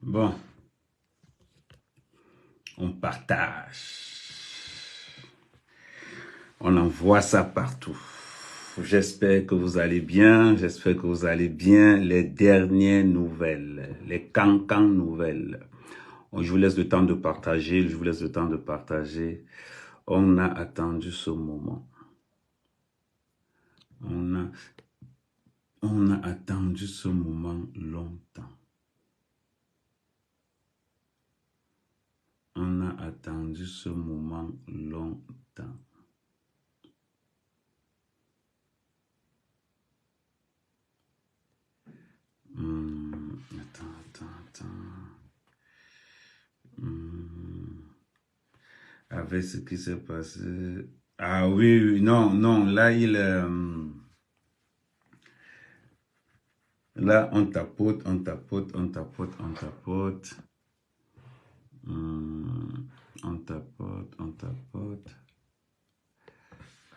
Bon, on partage. On envoie ça partout. J'espère que vous allez bien. J'espère que vous allez bien. Les dernières nouvelles, les cancans nouvelles. Je vous laisse le temps de partager. Je vous laisse le temps de partager. On a attendu ce moment. On a attendu ce moment longtemps. On a attendu ce moment longtemps. Attends. Avec ce qui s'est passé. Ah oui, non, là, là, on tapote. On tapote.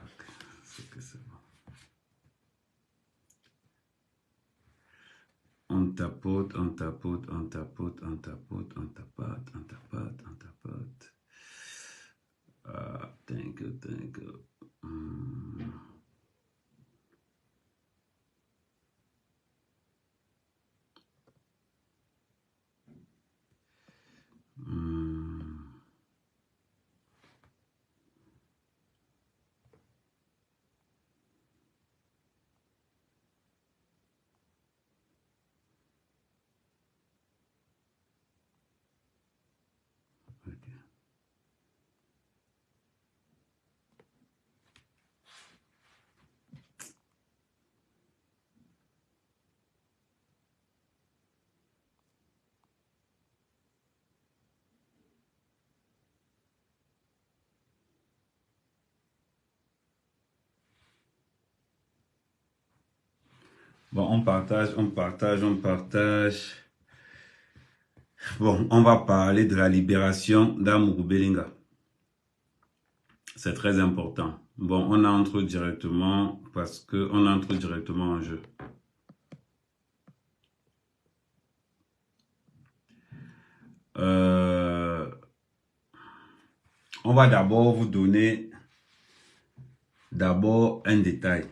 Ok, c'est que c'est bon. On tapote. Ah, thank you. Ok. Bon, on partage. Bon, on va parler de la libération d'Amourou Belinga. C'est très important. Bon, on entre directement parce qu'on entre directement en jeu. On va d'abord vous donner un détail.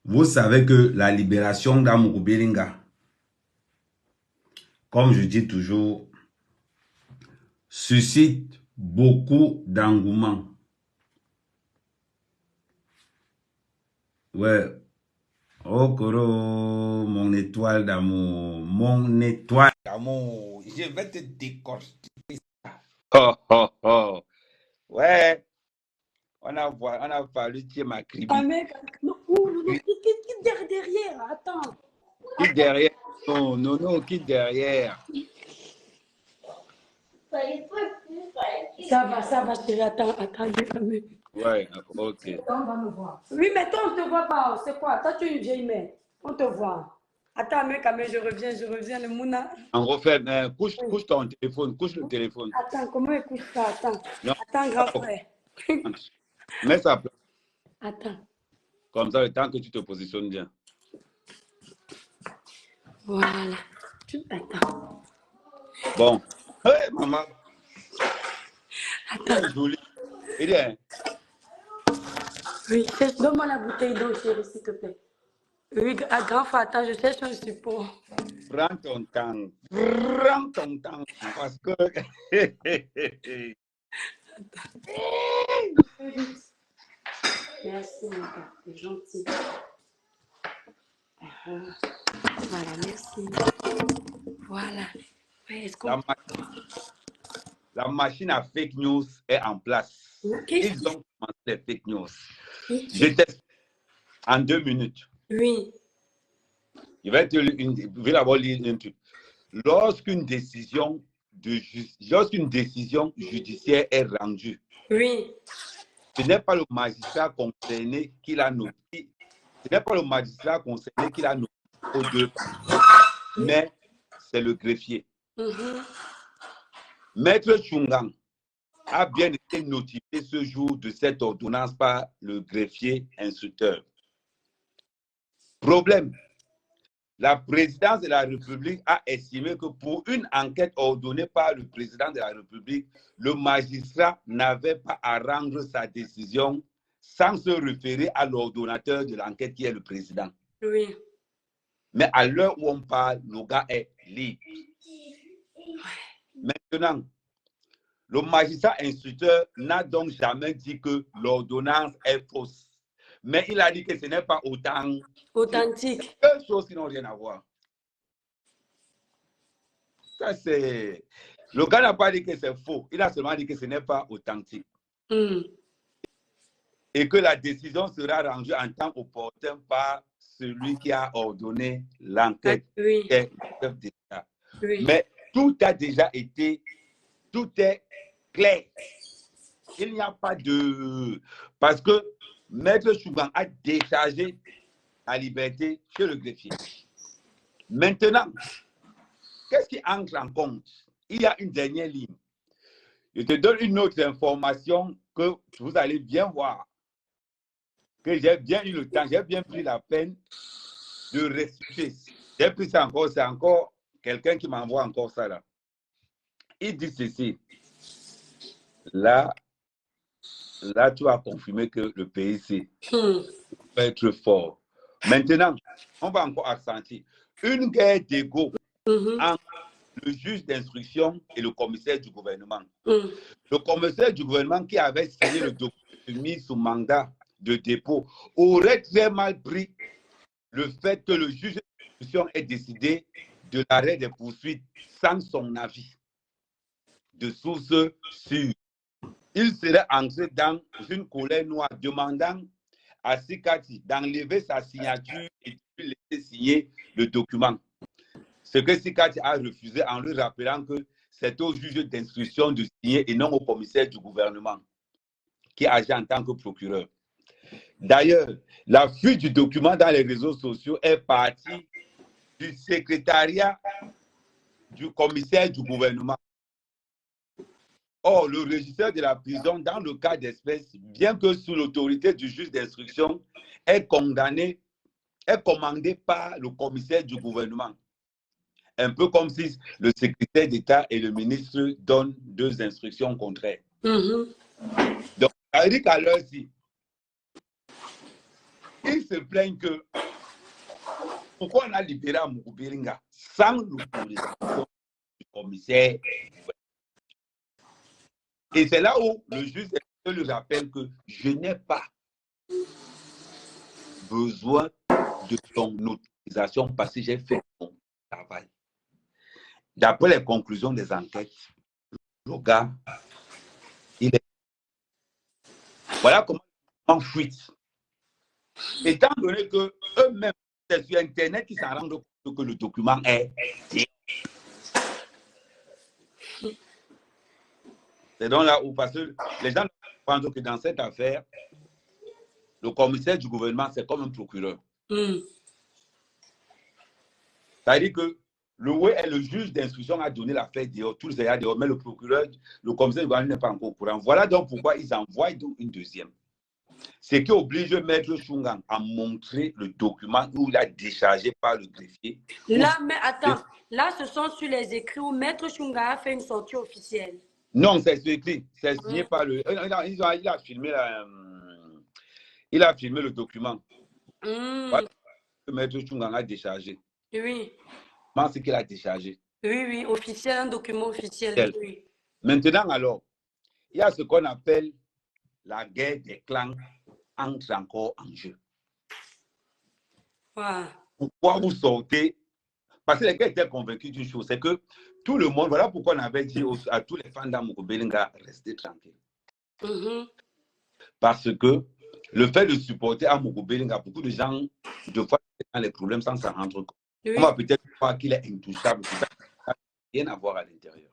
Vous savez que la libération d'Amourou Belinga, comme je dis toujours, suscite beaucoup d'engouement. Ouais. Oh, Koro, mon étoile d'amour. Mon étoile d'amour. Je vais te décortiquer. Oh, oh, oh. Ouais. On a fallu tirer ma cribi. Ah mec, non, qui derrière, attends. Qui derrière? Non, qui derrière? Ça va, chérie, attends, quand même. Ouais, ok. On va me voir. Oui, mais toi, on ne te voit pas. C'est quoi? Toi, tu es une vieille mère. On te voit. Attends, mec, je reviens, le Mouna. En refait, couche ton téléphone, couche le téléphone. Attends, comment écoute ça? Attends. Non. Attends, grand frère. Mets ça à plat. Attends. Comme ça, le temps que tu te positionnes bien. Voilà. Attends. Bon. Hey, maman. Attends. Joli. Et bien. Oui, donne-moi la bouteille d'eau, chérie, s'il te plaît. Oui, grand frère, attends, je cherche un support. Prends ton temps. Prends ton temps. Parce que... Merci, mon gars, c'est gentil. Voilà, merci. Voilà. Ouais, est-ce qu'on... La machine à fake news est en place. Ils ont commencé les fake news. Je teste en 2 minutes. Oui. Je vais d'abord lire un truc. Lorsqu'une décision judiciaire est rendue, Oui. ce n'est pas le magistrat concerné qui l'a noté. Ce n'est pas le magistrat concerné qui l'a noté aux 2 parties, mais c'est le greffier. Maître Chungang a bien été notifié ce jour de cette ordonnance par le greffier instructeur. Problème, la présidence de la République a estimé que pour une enquête ordonnée par le président de la République, le magistrat n'avait pas à rendre sa décision sans se référer à l'ordonnateur de l'enquête qui est le président. Oui. Mais à l'heure où on parle, le gars est libre. Maintenant, le magistrat instructeur n'a donc jamais dit que l'ordonnance est fausse. Mais il a dit que ce n'est pas authentique. Deux choses qui n'ont rien à voir. Ça, c'est... Le gars n'a pas dit que c'est faux. Il a seulement dit que ce n'est pas authentique. Et que la décision sera rendue en temps opportun par celui qui a ordonné l'enquête. Oui. Oui. Mais tout a déjà été... Tout est clair. Il n'y a pas de... Parce que Maître Chougan a déchargé la liberté chez le greffier. Maintenant, qu'est-ce qui entre en compte? Il y a une dernière ligne. Je te donne une autre information que vous allez bien voir. Que j'ai bien eu le temps, j'ai bien pris la peine de restituer. J'ai pris ça encore, c'est encore quelqu'un qui m'envoie encore ça là. Il dit ceci. Là, tu as confirmé que le PIC peut être fort. Maintenant, on va encore accentuer une guerre d'ego entre le juge d'instruction et le commissaire du gouvernement. Le commissaire du gouvernement qui avait signé le document mis sous mandat de dépôt aurait très mal pris le fait que le juge d'instruction ait décidé de l'arrêt des poursuites sans son avis de source sûre. Il serait entré dans une colère noire demandant à Sikati d'enlever sa signature et de lui laisser signer le document. Ce que Sikati a refusé en lui rappelant que c'est au juge d'instruction de signer et non au commissaire du gouvernement qui agit en tant que procureur. D'ailleurs, la fuite du document dans les réseaux sociaux est partie du secrétariat du commissaire du gouvernement. Or, le régisseur de la prison, dans le cas d'espèce, bien que sous l'autorité du juge d'instruction, est commandé par le commissaire du gouvernement. Un peu comme si le secrétaire d'État et le ministre donnent deux instructions contraires. Donc, ça veut dire qu'à l'heure-ci, ils se plaignent que pourquoi on a libéré Amougou Belinga sans l'autorisation du commissaire. Et c'est là où le juge lui rappelle que je n'ai pas besoin de ton autorisation parce que j'ai fait mon travail. D'après les conclusions des enquêtes, le gars, il est... Voilà comment on fuite. Étant donné que eux-mêmes, c'est sur Internet qu'ils s'en rendent compte que le document est... C'est donc là où, parce que les gens pensent que dans cette affaire, le commissaire du gouvernement, c'est comme un procureur. C'est-à-dire que le juge d'instruction a donné l'affaire dehors, tout ça dehors, mais le procureur, le commissaire du gouvernement n'est pas encore au courant. Voilà donc pourquoi ils envoient donc une deuxième. Ce qui oblige Maître Chougan à montrer le document où il a déchargé par le greffier. Là, mais attends, là, ce sont sur les écrits où Maître Chougan a fait une sortie officielle. Non, c'est écrit. C'est signé par le... Il a filmé le document. Voilà, Maître Chougan a déchargé. Oui. Comment c'est qu'il a déchargé? Oui, officiel, un document officiel. Oui. Maintenant, alors, il y a ce qu'on appelle la guerre des clans entre encore en jeu. Pourquoi vous sortez? Parce que les gars étaient convaincus d'une chose, c'est que tout le monde, voilà pourquoi on avait dit à tous les fans d'Amougou Belinga, restez tranquilles. Parce que le fait de supporter Amougou Belinga, beaucoup de gens, de fois, dans les problèmes sans s'en rendre compte. Oui. On va peut-être croire qu'il est intouchable, ça n'a rien à voir à l'intérieur.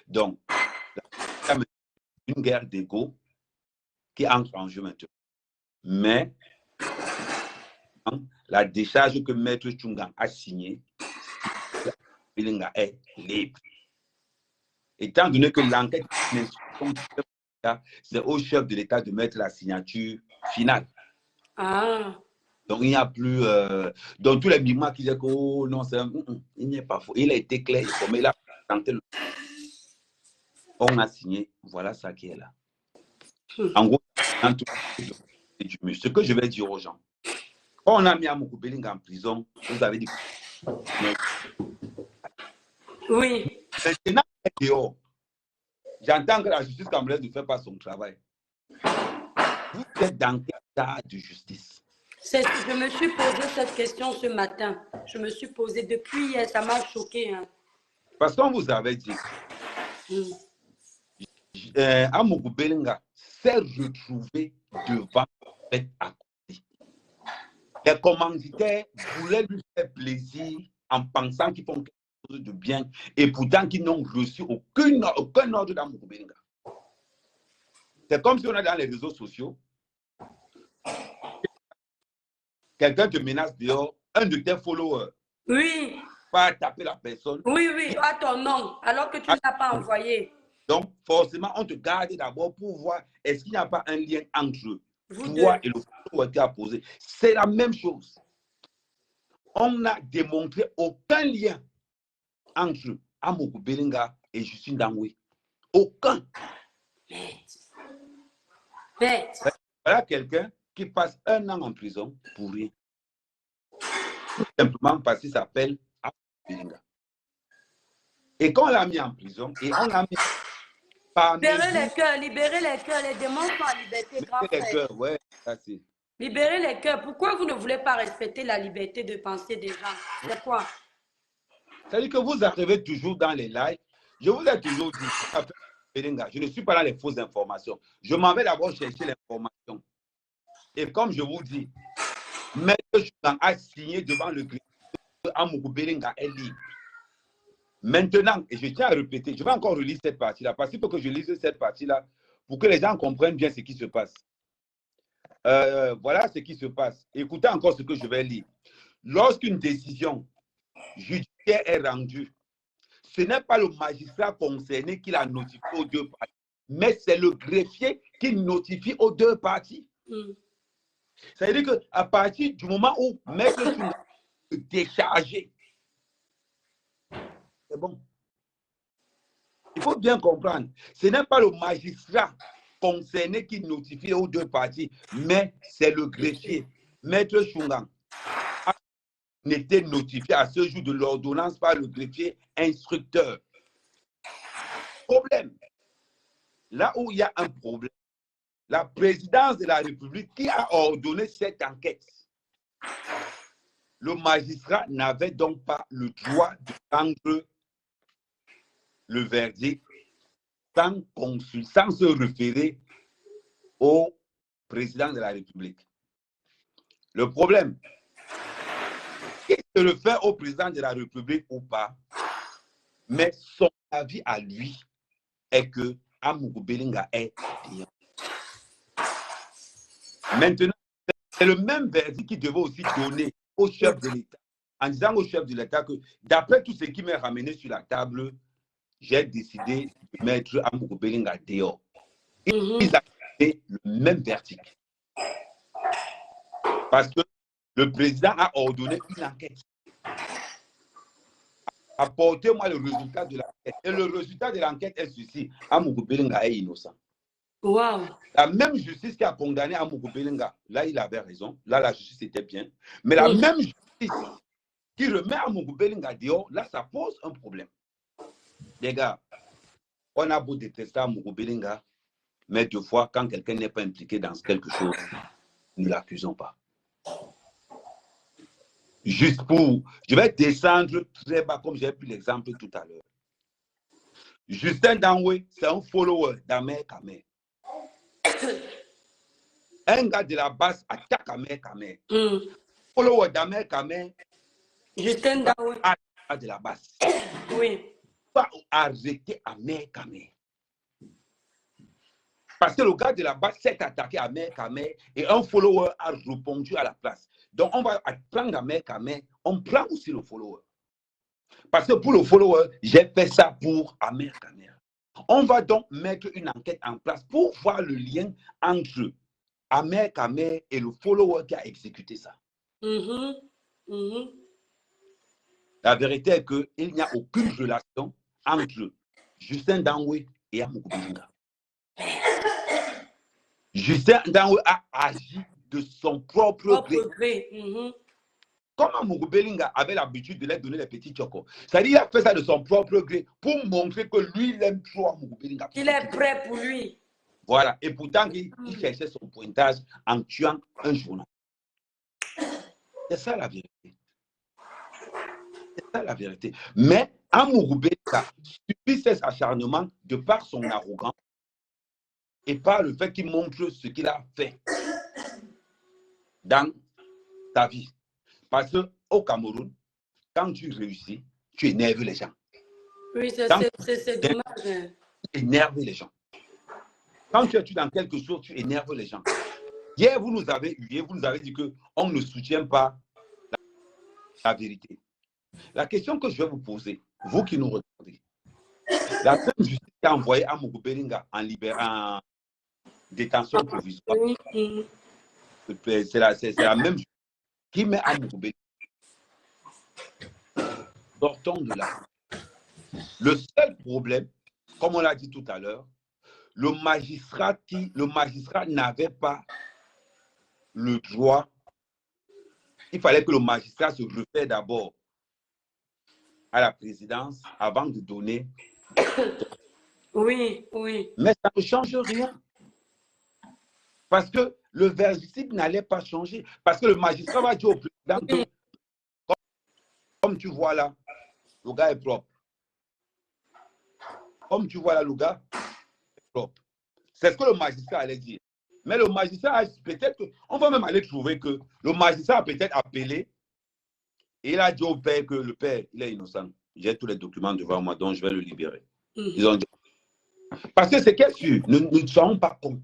Donc, il y a une guerre d'ego qui entre en jeu maintenant. Mais, la décharge que Maître Chougan a signée, Belinga est libre. Étant donné que l'enquête, c'est au chef de l'État de mettre la signature finale. Donc, il n'y a plus... dans tous les migrants qui disent que oh, non, il n'est pas faux. Il a été clair, comme il a tenté le... On a signé, voilà ça qui est là. En gros, dans tout ce que je vais dire aux gens, quand on a mis Amokou Bellinga en prison, vous avez dit... Oui. Maintenant, dehors, j'entends que la justice camerounaise ne fait pas son travail. Vous êtes dans quel état de justice? Je me suis posé cette question ce matin. Je me suis posé depuis hier, ça m'a choqué. Hein. Parce qu'on vous avait dit, Amokou Bellinga s'est retrouvé devant le fait accompli. Les commanditaires voulaient lui faire plaisir en pensant qu'ils font quelque chose de bien et pourtant qu'ils n'ont reçu aucun ordre d'Amokou Bellinga. C'est comme si on est dans les réseaux sociaux. Quelqu'un te menace dehors, un de tes followers. Oui. Pas taper la personne. Oui, à ton nom, alors que tu ne l'as pas envoyé. Donc, forcément, on te garde d'abord pour voir est-ce qu'il n'y a pas un lien entre Vous toi deux. et le follower qui a posé. C'est la même chose. On n'a démontré aucun lien entre Amokou Bellinga et Justine Dangoué. Aucun. Voilà quelqu'un qui passe 1 an en prison pour rien. Tout simplement parce qu'il s'appelle Amokou Bellinga. Et quand on l'a mis en prison, et on l'a mis par libérez les cœurs, les démons sont en liberté, grand frère. Ouais, ça c'est. Libérez les cœurs. Pourquoi vous ne voulez pas respecter la liberté de penser des gens? C'est quoi? C'est-à-dire que vous arrivez toujours dans les lives. Je vous ai toujours dit, je ne suis pas dans les fausses informations. Je m'en vais d'abord chercher l'information. Et comme je vous dis, Maître Chougan a signé devant le greffier que Amokou Bellinga est libre. Maintenant, et je tiens à répéter, je vais encore relire cette partie-là, parce qu'il faut que je lise cette partie-là pour que les gens comprennent bien ce qui se passe. Voilà ce qui se passe. Écoutez encore ce que je vais lire. Lorsqu'une décision judiciaire est rendue, ce n'est pas le magistrat concerné qui la notifie aux deux parties, mais c'est le greffier qui notifie aux deux parties. Ça veut dire qu'à partir du moment où Maître Chougan est déchargé, c'est bon. Il faut bien comprendre. Ce n'est pas le magistrat concerné qui notifie aux deux parties, mais c'est le greffier. Maître Chougan n'était notifié à ce jour de l'ordonnance par le greffier instructeur. Problème. Là où il y a un problème, la présidence de la République qui a ordonné cette enquête, le magistrat n'avait donc pas le droit de rendre le verdict sans se référer au président de la République. Le problème, qu'il se le fait au président de la République ou pas, mais son avis à lui est que Amokou Bellinga est bien. Maintenant, c'est le même verdict qu'il devait aussi donner au chef de l'État, en disant au chef de l'État que d'après tout ce qui m'est ramené sur la table, j'ai décidé de mettre Amokou Bellinga dehors. Ils ont donné le même verdict. Parce que le président a ordonné une enquête. Apportez-moi le résultat de l'enquête. Et le résultat de l'enquête est ceci. Amokou Bellinga est innocent. Wow. La même justice qui a condamné Amokou Bellinga, là, il avait raison. Là, la justice était bien. Mais la même justice qui remet Amokou Bellinga dehors, là, ça pose un problème. Les gars, on a beau détester Amokou Bellinga, mais deux fois, quand quelqu'un n'est pas impliqué dans quelque chose, ne l'accusons pas. Juste pour... Je vais descendre très bas, comme j'ai pris l'exemple tout à l'heure. Justin Dangoué, c'est un follower d'Amer Kamer. Un gars de la base attaque Amer Kamer. Follower d'Amer Kamer. Justin Dangoué. De la base. Oui. Pas arrêter Amer Kamer. Parce que le gars de la base s'est attaqué à Amer Kamer et un follower a répondu à la place. Donc, on va prendre Amer Kamer, on prend aussi le follower. Parce que pour le follower, j'ai fait ça pour Amer Kamer. On va donc mettre une enquête en place pour voir le lien entre Amer Kamer et le follower qui a exécuté ça. Mhm. Mhm. La vérité est qu'il n'y a aucune relation entre Justin Danwe et Amougou Belinga. Justin Danwe a agi de son propre gré. Mhm. Comme Amougou Belinga avait l'habitude de leur donner les petits chocos. C'est-à-dire qu'il a fait ça de son propre gré pour montrer que lui, il aime trop Amougou Belinga. Il est prêt pour lui. Voilà. Et pourtant, il cherchait son pointage en tuant un journal. C'est ça la vérité. C'est ça la vérité. Mais Amougou Belinga subit ses acharnements de par son arrogance et par le fait qu'il montre ce qu'il a fait dans ta vie. Parce qu'au Cameroun, quand tu réussis, tu énerves les gens. Oui, c'est dommage. Tu énerves les gens. Quand tu es dans quelque chose, tu énerves les gens. Hier, vous nous avez dit qu'on ne soutient pas la vérité. La question que je vais vous poser, vous qui nous regardez, la même justice qui a envoyé Amougou Belinga en détention provisoire, c'est la même justice qui met Amougou Belinga. Sortons de là. Le seul problème, comme on l'a dit tout à l'heure, le magistrat n'avait pas le droit. Il fallait que le magistrat se réfère d'abord à la présidence avant de donner. Oui, oui. Mais ça ne change rien. Parce que le verdict n'allait pas changer. Parce que le magistrat va dire au président que, comme tu vois là, le gars est propre. Comme tu vois là, le gars est propre. C'est ce que le magistrat allait dire. Mais le magistrat, peut-être, on va même aller trouver que le magistrat a peut-être appelé et il a dit au père que le père, il est innocent. J'ai tous les documents devant moi, donc je vais le libérer. Ils ont dit. Parce que c'est qu'est-ce que nous ne sommes pas cons.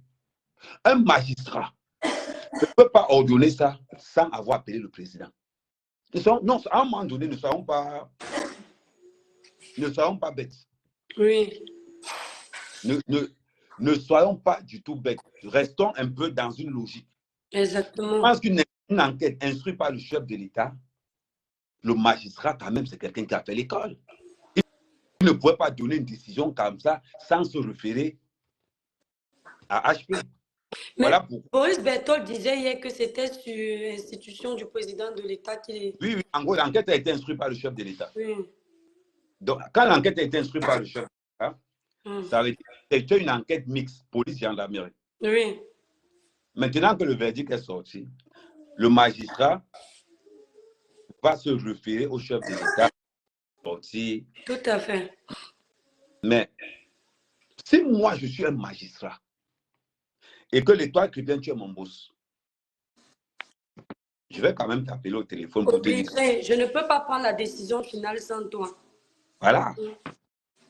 Un magistrat ne peut pas ordonner ça sans avoir appelé le président. Non, à un moment donné, ne soyons pas bêtes. Oui. Ne soyons pas du tout bêtes. Restons un peu dans une logique. Exactement. Je pense qu'une enquête instruite par le chef de l'État, le magistrat, quand même, c'est quelqu'un qui a fait l'école. Il ne pouvait pas donner une décision comme ça sans se référer à HP. Mais voilà pourquoi. Boris Berthold disait hier que c'était sur l'institution du président de l'État qui... Oui, en gros, l'enquête a été instruite par le chef de l'État. Oui. Donc, quand l'enquête a été instruite par le chef de l'État, ça veut dire que c'était une enquête mixte, police-gendarmerie. Oui. Maintenant que le verdict est sorti, le magistrat va se référer au chef de l'État. Tout à fait. Mais si moi, je suis un magistrat et que l'Étoile chrétienne, tu es mon boss, je vais quand même t'appeler au téléphone pour te dire. Je ne peux pas prendre la décision finale sans toi. Voilà.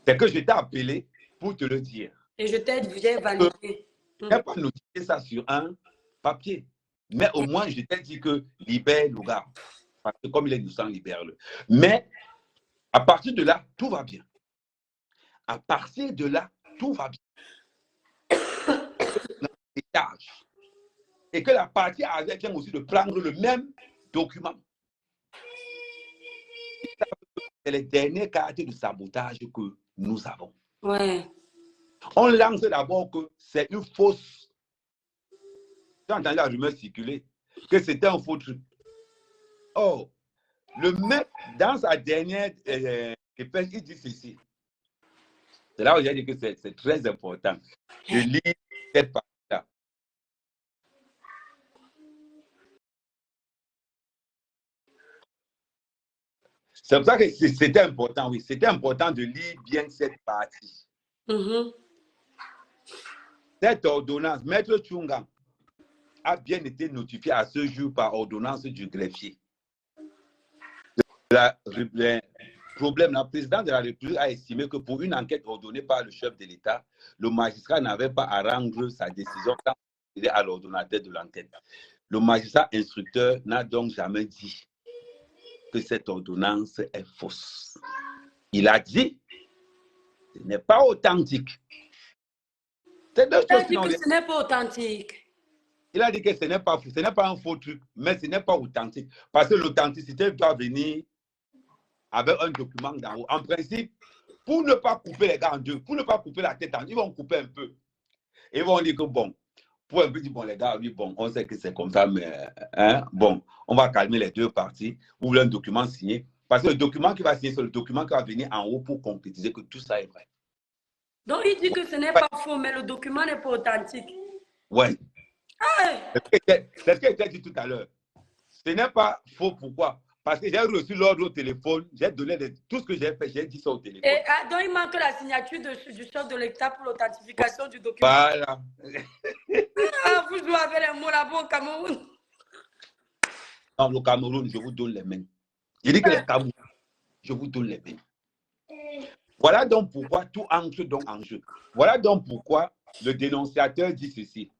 C'est que je t'ai appelé pour te le dire. Et je t'ai validé. Je n'ai pas notifié ça sur un papier. Mais au moins, je t'ai dit que libère le gars. Parce que comme il est innocent, libère-le. Mais à partir de là, tout va bien. À partir de là, tout va bien. Et que la partie adverse vient aussi de prendre le même document. C'est les derniers cartes de sabotage que nous avons. Ouais. On lance d'abord que c'est une fausse. J'ai entendu la rumeur circuler que c'était un faux truc. Oh, le mec, dans sa dernière épaisse, il dit ceci. C'est là où j'ai dit que c'est très important de lire cette partie-là. C'est pour ça que c'était important, oui. C'était important de lire bien cette partie. Cette ordonnance, Maître Tchunga a bien été notifié à ce jour par ordonnance du greffier. Le problème, le président de la République a estimé que pour une enquête ordonnée par le chef de l'État, le magistrat n'avait pas à rendre sa décision quand il est à l'ordonnateur de l'enquête. Le magistrat instructeur n'a donc jamais dit que cette ordonnance est fausse. Il a dit que ce n'est pas authentique. C'est deux choses qui n'ont rien. Ce n'est pas authentique. Il a dit que ce n'est pas faux, ce n'est pas un faux truc, mais ce n'est pas authentique. Parce que l'authenticité doit venir avec un document d'en haut. En principe, pour ne pas couper les gars en deux, pour ne pas couper la tête en deux, ils vont couper un peu. Ils vont dire que bon, pour un peu dire, bon, les gars, oui, bon, on sait que c'est comme ça, mais hein, bon, on va calmer les deux parties. Vous voulez un document signé. Parce que le document qui va signer, c'est le document qui va venir en haut pour concrétiser que tout ça est vrai. Donc, il dit que ce n'est pas faux, mais le document n'est pas authentique. Ouais. Ah, C'est ce que j'ai dit tout à l'heure. Ce n'est pas faux, pourquoi? Parce que j'ai reçu l'ordre au téléphone, j'ai donné tout ce que j'ai fait, j'ai dit ça au téléphone. et donc, il manque la signature du chef de l'État pour l'authentification du document. Voilà. Ah, vous jouez avec les mots là-bas au Cameroun. Dans le Cameroun, je vous donne les mains. Il dit que les Cameroun, je vous donne les mains. Voilà donc pourquoi tout entre donc en jeu. Voilà donc pourquoi le dénonciateur dit ceci.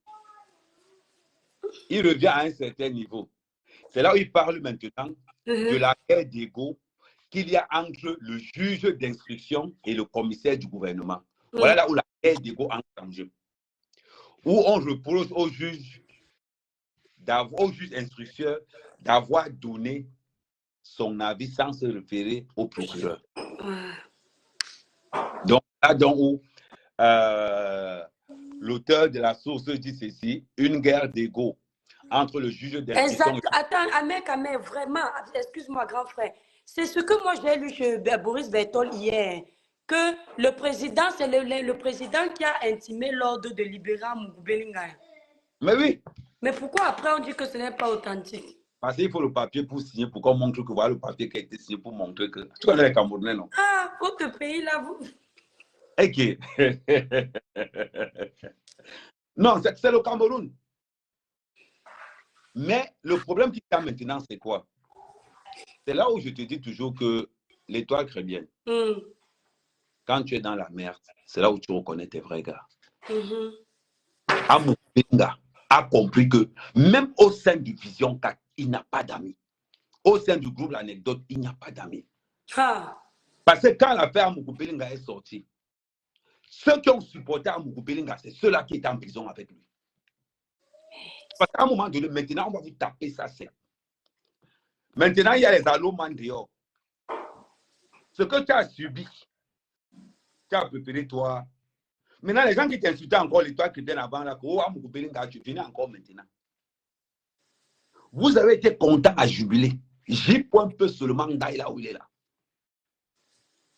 Il revient à un certain niveau. C'est là où il parle maintenant de la guerre d'ego qu'il y a entre le juge d'instruction et le commissaire du gouvernement. Voilà là où la guerre d'ego entre en jeu. Où on reproche au juge instructeur d'avoir donné son avis sans se référer au procureur. Donc là où l'auteur de la source dit ceci, une guerre d'ego entre le juge d'instruction. Exact. Attends, Ahmed, vraiment, excuse-moi, grand frère. C'est ce que moi j'ai lu chez Boris Bertol hier, que le président, c'est le président qui a intimé l'ordre de libérer Amougou Bellinga. Mais oui. Mais pourquoi après on dit que ce n'est pas authentique? Parce qu'il faut le papier pour signer, pour qu'on montre que voilà le papier qui a été signé pour montrer que. Tu connais les Camerounais, non? Ah, votre pays là, vous. Ok. Non, c'est le Cameroun. Mais le problème qu'il y a maintenant, c'est quoi? C'est là où je te dis toujours que l'étoile chrétienne, quand tu es dans la merde, c'est là où tu reconnais tes vrais gars. Amougou Bellinga a compris que même au sein du Vision 4, il n'a pas d'amis. Au sein du groupe L'Anecdote, il n'y a pas d'amis. Parce que quand l'affaire Amougou Bellinga est sortie, ceux qui ont supporté Amougou Bellinga, c'est ceux-là qui étaient en prison avec lui. Parce qu'à un moment donné, maintenant, on va vous taper ça, c'est. Maintenant, il y a les allomans dehors. Ce que tu as subi, tu as préparé toi. Maintenant, les gens qui t'insultaient encore, les toi qui étaient avant, là, oh, Amougou Bellinga, tu venais encore maintenant. Vous avez été content à jubiler. J'y pointe un peu seulement d'ailleurs là où il est là.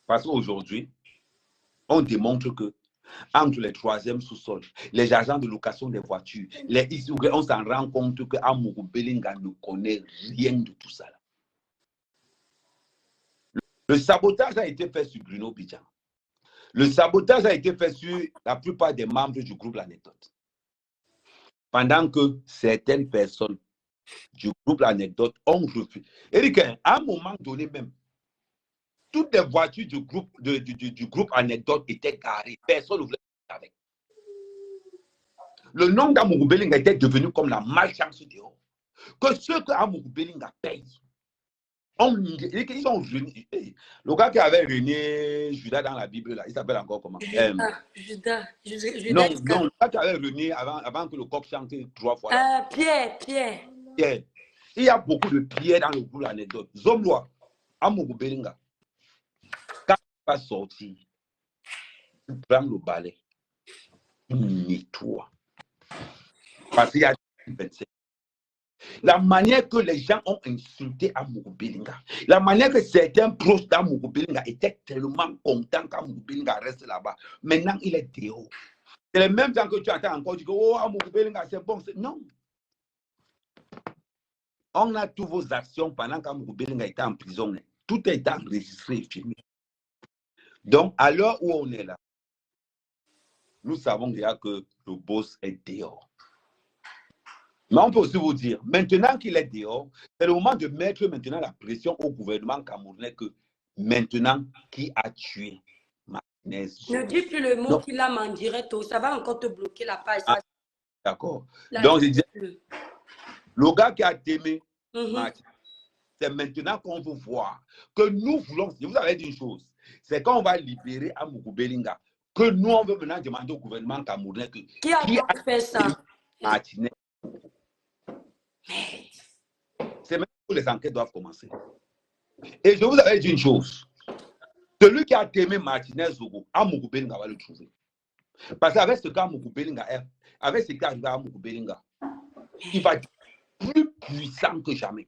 Parce qu'aujourd'hui, on démontre que entre les troisièmes sous-sols, les agents de location des voitures, les Isougrés, on s'en rend compte que Amougou Bellinga ne connaît rien de tout ça. Le sabotage a été fait sur Bruno Bidjan. Le sabotage a été fait sur la plupart des membres du groupe L'Anecdote. Pendant que certaines personnes du groupe L'Anecdote ont refusé. Et à un moment donné même, toutes les voitures du groupe Anecdote étaient garées. Personne ne voulait avec. Le nom d'Amougou Bellinga était devenu comme la malchance dehors. Que ceux que Amougou Bellinga paye, ils ont réuni. Le gars qui avait réuni Judas dans la Bible, là, il s'appelle encore comment? Judas. Non, le gars qui avait réuni avant que le coq chante 3 fois. Là. Pierre. Il y a beaucoup de pierres dans le groupe L'Anecdote. Zomlois, Amougou Bellinga. Quand il va sortir, il prend le balai, il nettoie. Parce qu'il y a 25. La manière que les gens ont insulté Amougou Bellinga, la manière que certains proches d'Amougou Bellinga étaient tellement contents qu'Amougou Bellinga reste là-bas. Maintenant, il est dehors. C'est les mêmes gens que tu entends encore dire que oh, Amougou Bellinga, c'est bon. Non. On a toutes vos actions pendant qu'Amougou Bellinga était en prison. Tout est enregistré et filmé. Donc, à l'heure où on est là, nous savons déjà que le boss est dehors. Mais on peut aussi vous dire, maintenant qu'il est dehors, c'est le moment de mettre maintenant la pression au gouvernement camerounais que maintenant, qui a tué Martinez? Ne dis plus le mot qu'il a en direct, ça va encore te bloquer la page. D'accord. Donc, je dis, le gars qui a aimé Martinez, c'est maintenant qu'on veut voir que nous voulons, je vous avais dit une chose, c'est quand on va libérer Amougou Bellinga, que nous, on veut maintenant demander au gouvernement camerounais que, qui a fait ça? Martinez. C'est même où les enquêtes doivent commencer. Et je vous avais dit une chose. Celui qui a aimé Martinez Zogo, Amougou Belinga va le trouver. Parce qu'avec ce qu'Amougou Belinga est, avec ce qui arrive à Amougou Belinga, il va être plus puissant que jamais.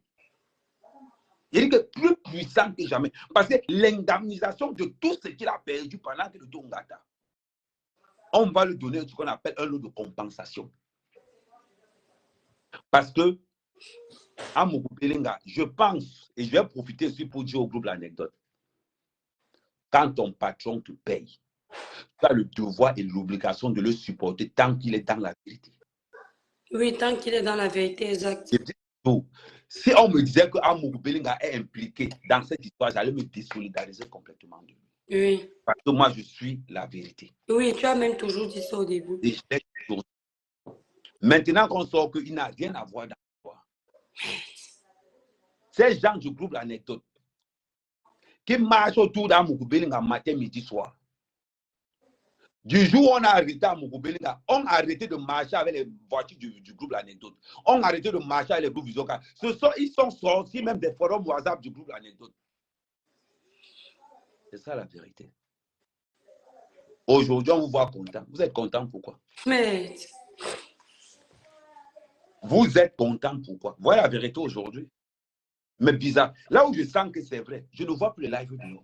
Il dit que plus puissant que jamais. Parce que l'indemnisation de tout ce qu'il a perdu pendant que le Tongata, on va lui donner ce qu'on appelle un lot de compensation. Parce que Amougou Belinga, je pense, et je vais profiter aussi pour dire au groupe l'anecdote. Quand ton patron te paye, tu as le devoir et l'obligation de le supporter tant qu'il est dans la vérité. Oui, tant qu'il est dans la vérité, exact. Si on me disait que Amougou Belinga est impliqué dans cette histoire, j'allais me désolidariser complètement de lui. Oui. Parce que moi, je suis la vérité. Oui, tu as même toujours dit ça au début. Et je l'ai toujours dit. Maintenant qu'on sort qu'il n'a rien à voir dans l'histoire. Ces gens du groupe l'anecdote qui marchent autour d'Amougou Belinga matin, midi, soir. Du jour où on a arrêté Amougou Belinga, on a arrêté de marcher avec les voitures du groupe l'anecdote. On a arrêté de marcher avec les groupes Visoka. Ils sont sortis même des forums WhatsApp du groupe l'anecdote. C'est ça la vérité. Aujourd'hui, on vous voit content. Vous êtes content pourquoi? Mais... Vous êtes content pourquoi? Voilà la vérité aujourd'hui. Mais bizarre. Là où je sens que c'est vrai, je ne vois plus les lives dehors.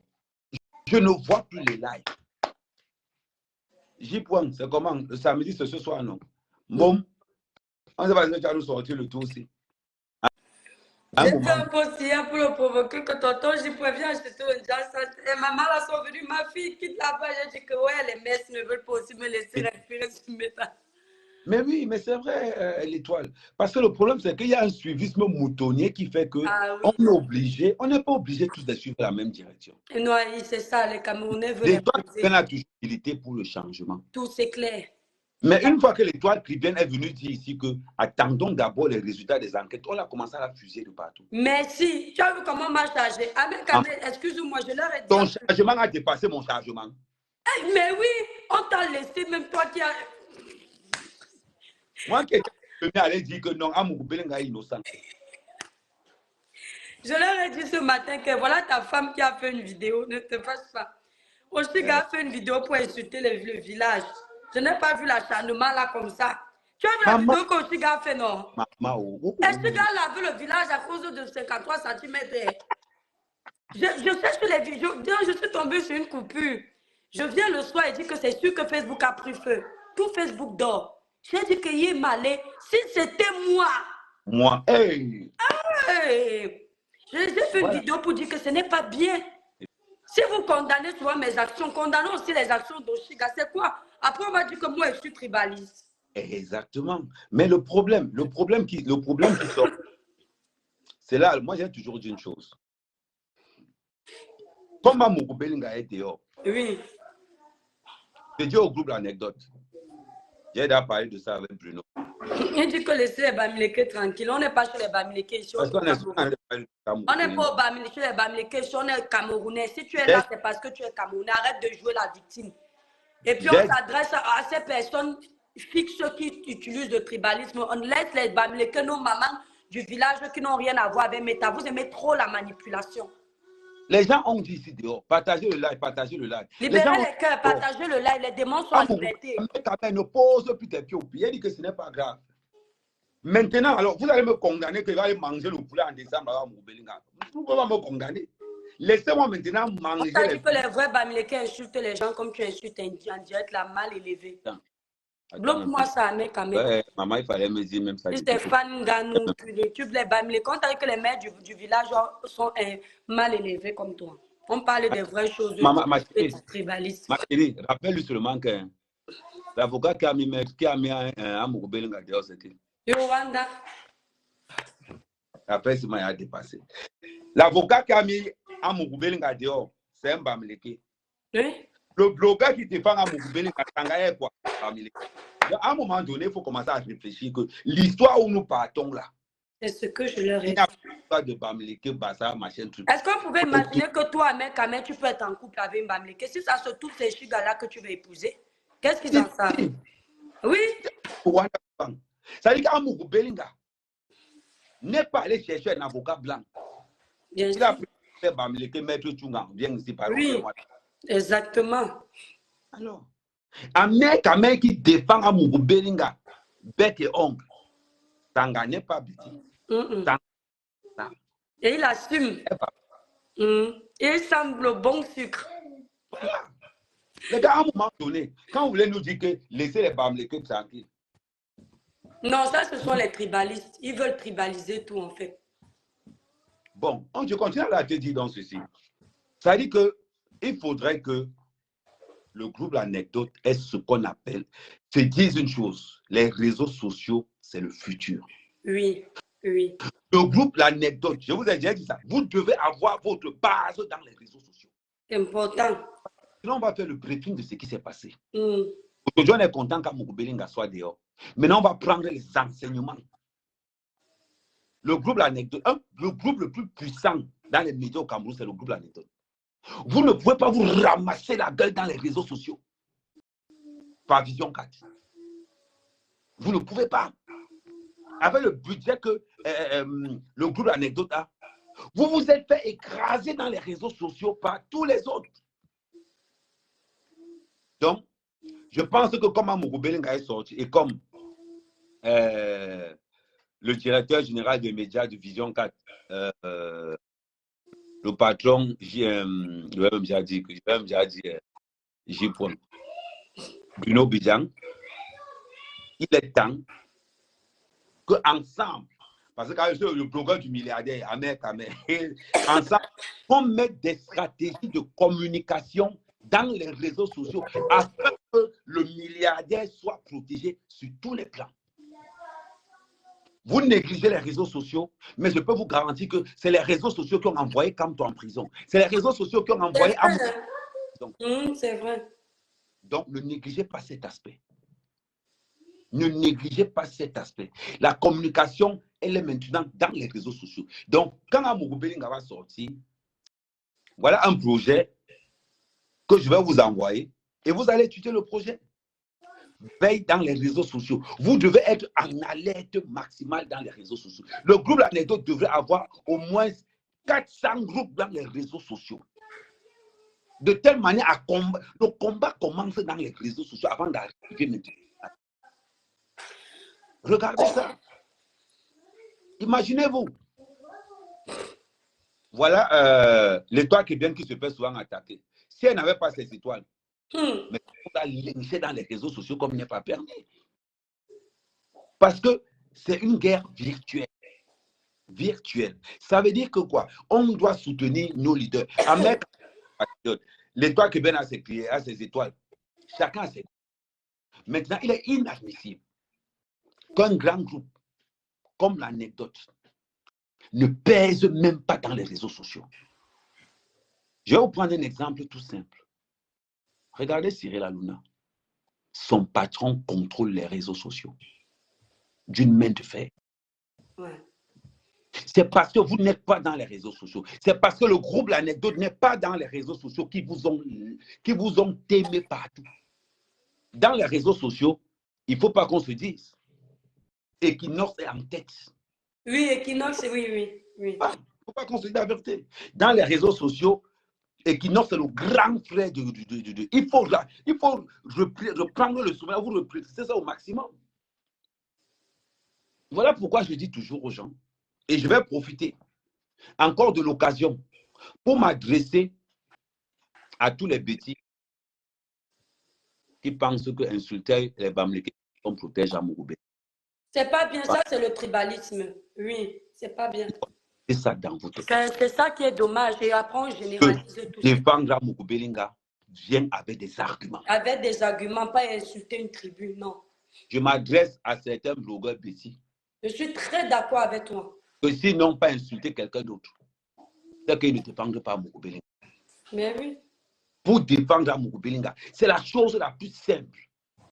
Je ne vois plus les lives. J'y point, c'est comment? Le samedi, c'est ce soir, non? Bon, on ne sait pas si tu as nous sortir le tout aussi. J'ai fait un post hier pour le provoquer que tonton, j'y préviens, je te le dis. Et maman là sont venues, ma fille quitte là-bas. J'ai dit que ouais, les messes ne veulent pas aussi me laisser respirer sur mes temps. Mais oui, mais c'est vrai, l'étoile. Parce que le problème, c'est qu'il y a un suivisme moutonnier qui fait que on est obligé, on n'est pas obligé tous de suivre la même direction. Non, c'est ça, les Camerounais veulent l'étoile a toujours utilité pour le changement. Tout c'est clair. Mais une fois que l'étoile Cribienne est venue dire ici que attendons d'abord les résultats des enquêtes, on a commencé à la fuser de partout. Merci. Tu as vu comment m'a chargé? Excuse-moi, je leur ai dit. Ton chargement a dépassé mon chargement. Mais oui, on t'a laissé, même toi qui as... Moi qui étais le premier à aller dire que non, Amougou Belinga est innocent. Je leur ai dit ce matin que voilà ta femme qui a fait une vidéo, ne te fâche pas. Oshiga a fait une vidéo pour insulter le village. Je n'ai pas vu l'acharnement là comme ça. Tu as vu la vidéo qu'Oshiga a fait, non? Oshiga a lavé le village à cause de 53 cm. Je sais sur les vidéos, je suis tombée sur une coupure. Je viens le soir et dis que c'est sûr que Facebook a pris feu. Tout Facebook dort. J'ai dit que y est malé. Si c'était moi. Moi, hey. J'ai fait une vidéo pour dire que ce n'est pas bien. Si vous condamnez souvent mes actions, condamnez aussi les actions d'Oshiga. C'est quoi? Après, on va dire que moi, je suis tribaliste. Exactement. Mais le problème qui sort, c'est là, moi, j'ai toujours dit une chose. Comme Amougou Belinga est dehors. Oui. Je dis au groupe l'anecdote. J'ai déjà parlé de ça avec Bruno. Il dit que laissez les Bamileke tranquilles. On n'est pas chez les Bamileke. On n'est pas au Bamileke, chez les Bamileke. On est Camerounais. Si tu es là, c'est parce que tu es Camerounais. Arrête de jouer la victime. Et puis on s'adresse à ces personnes fixes qui utilisent le tribalisme. On laisse les Bamileke, nos mamans du village qui n'ont rien à voir avec Meta. Vous aimez trop la manipulation. Les gens ont dit ici dehors, partagez le live, partagez le live. Libérez les cœurs, partagez le live, les démons sont en liberté. Mais ne pose plus tes pieds au pied, il dit que ce n'est pas grave. Maintenant, alors, vous allez me condamner que je vais aller manger le poulet en décembre à Moubelinga. Vous ne pouvez pas me condamner. Laissez-moi maintenant manger. On t'a dit que les vrais Bamileke insultent les gens comme tu insultes en direct, la mal élevée. Bloque-moi ça, mec, quand même. Ouais, maman, il fallait me dire même ça. Stéphane Ganou, tu les Bamileke. On t'a dit que les mères du village sont mal élevés comme toi. On parle des vraies choses. Ma chérie, rappelle-lui seulement que l'avocat qui a mis un Amougou Belinga dehors, c'était Rwanda. Après, c'est m'a dépassé. L'avocat qui a mis Amougou Belinga dehors, c'est un Bamileke. Oui. Le blogueur qui défend Amougou Belinga, c'est quoi? À un moment donné, il faut commencer à réfléchir que l'histoire où nous partons là. C'est ce que je leur ai dit. Il n'y a pas de Bamileke, Bassa, machin, truc. Est-ce qu'on pouvait imaginer que toi, mec, tu peux être en couple avec un Bamileke? Si ça se trouve, ces chigas-là que tu veux épouser, qu'est-ce qu'ils en savent? Oui. Ça veut dire qu'Amougou Belinga, n'est pas allé chercher un avocat blanc. Bien Il a sûr. pris Bamileke, Maître Tchunga, viens ici par Oui, moi. exactement. Alors, un mec qui défend Amougou Belinga, bec et ongle, Tanga n'est pas petit. Tanga, Et il assume. Et il semble bon sucre. voilà. Les gars, à un moment donné, quand vous voulez nous dire que laissez les Bamileke tranquilles. Non, ça, ce sont les tribalistes. Ils veulent tribaliser tout, en fait. Bon, je continue à te dire dans ceci. Ça veut dire qu'il faudrait que le groupe L'Anecdote est ce qu'on appelle, se dise une chose, les réseaux sociaux, c'est le futur. Oui, oui. Le groupe L'Anecdote, je vous ai déjà dit ça, vous devez avoir votre base dans les réseaux sociaux. Important. Sinon, on va faire le briefing de ce qui s'est passé. Mm. Aujourd'hui, on est content qu'Amougou Belinga soit dehors. Maintenant, on va prendre les enseignements. Le groupe L'Anecdote, le groupe le plus puissant dans les médias au Cameroun, c'est le groupe L'Anecdote. Vous ne pouvez pas vous ramasser la gueule dans les réseaux sociaux par Vision 4. Vous ne pouvez pas. Avec le budget que le groupe L'Anecdote a, vous vous êtes fait écraser dans les réseaux sociaux par tous les autres. Donc, je pense que comme Amougou Belinga est sorti et comme le directeur général des médias de Vision 4, le patron, Bruno Bidjan, il est temps qu'ensemble, parce que quand je suis le programme du milliardaire, ensemble, on mette des stratégies de communication dans les réseaux sociaux afin que le milliardaire soit protégé sur tous les plans. Vous négligez les réseaux sociaux, mais je peux vous garantir que c'est les réseaux sociaux qui ont envoyé Kamto en prison. C'est les réseaux sociaux qui ont envoyé Amougou en prison. C'est vrai. Donc, ne négligez pas cet aspect. Ne négligez pas cet aspect. La communication, elle est maintenant dans les réseaux sociaux. Donc, quand Amougou Belinga va sortir, voilà un projet que je vais vous envoyer et vous allez étudier le projet. Veille dans les réseaux sociaux. Vous devez être en alerte maximale dans les réseaux sociaux. Le groupe L'Anecdote devrait avoir au moins 400 groupes dans les réseaux sociaux. De telle manière à combattre. Le combat commence dans les réseaux sociaux avant d'arriver maintenant. Regardez ça. Imaginez-vous. Voilà l'étoile qui se fait souvent attaquer. Si elle n'avait pas ces étoiles, mais on va lyncher dans les réseaux sociaux comme il n'est pas permis. Parce que c'est une guerre virtuelle. Virtuelle. Ça veut dire que quoi? On doit soutenir nos leaders. Avec l'étoile qui vient à ses étoiles. Chacun a ses. Maintenant, il est inadmissible qu'un grand groupe comme L'Anecdote ne pèse même pas dans les réseaux sociaux. Je vais vous prendre un exemple tout simple. Regardez Cyril Hanouna. Son patron contrôle les réseaux sociaux d'une main de fer. Ouais. C'est parce que vous n'êtes pas dans les réseaux sociaux. C'est parce que le groupe L'Anecdote n'est pas dans les réseaux sociaux qui vous ont aimé partout. Dans les réseaux sociaux, il ne faut pas qu'on se dise. Equinox est en tête. Oui, Equinox, oui. Il ne faut pas qu'on se dise la vérité. Dans les réseaux sociaux, Equinox est le grand frère de. Il faut reprendre le souvenir, vous reprécisez ça au maximum. Voilà pourquoi je dis toujours aux gens, et je vais profiter encore de l'occasion pour m'adresser à tous les bêtis qui pensent que insulter les Bamileke, on protège Amougou Belinga. C'est pas bien, ça c'est le tribalisme. Oui, c'est pas bien. C'est ça dans votre C'est ça qui est dommage. Et après, on généralise tout ça. Défendre Amougou Belinga vient avec des arguments. Avec des arguments, pas insulter une tribu, non. Je m'adresse à certains blogueurs bêtis. Je suis très d'accord avec toi. Que s'ils n'ont pas insulté quelqu'un d'autre, c'est qu'ils ne défendent pas Amougou Belinga. Mais oui. Pour défendre Amougou Belinga, c'est la chose la plus simple.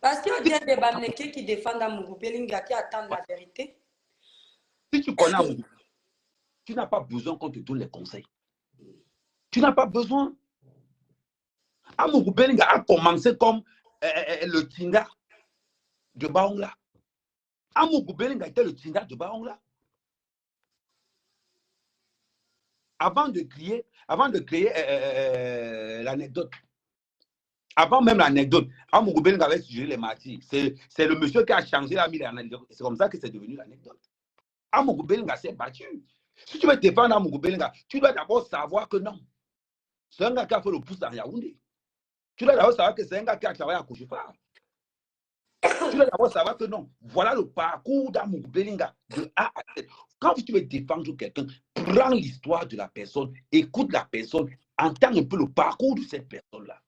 Parce qu'il y a des Bamileke qui défendent Amougou Belinga, qui attendent la vérité. Si tu connais Amougou, tu n'as pas besoin qu'on te donne les conseils. Tu n'as pas besoin. Amougou Belinga a commencé comme le Tinga de Baongla. Amougou Belinga était le Tinga de Baongla. avant de créer l'anecdote, avant même l'anecdote, Amougou Belinga avait suggéré les martyrs. C'est le monsieur qui a changé la mise en anecdote. C'est comme ça que c'est devenu l'anecdote. Amougou Belinga s'est battu. Si tu veux défendre Amougou Belinga, tu dois d'abord savoir que non. C'est un gars qui a fait le pouce dans Yaoundé. Tu dois d'abord savoir que c'est un gars qui a travaillé à Kouchifa. Tu dois d'abord savoir que non. Voilà le parcours d'Amougou Belinga de A à Z. Quand tu veux défendre quelqu'un, prends l'histoire de la personne, écoute la personne, entends un peu le parcours de cette personne-là.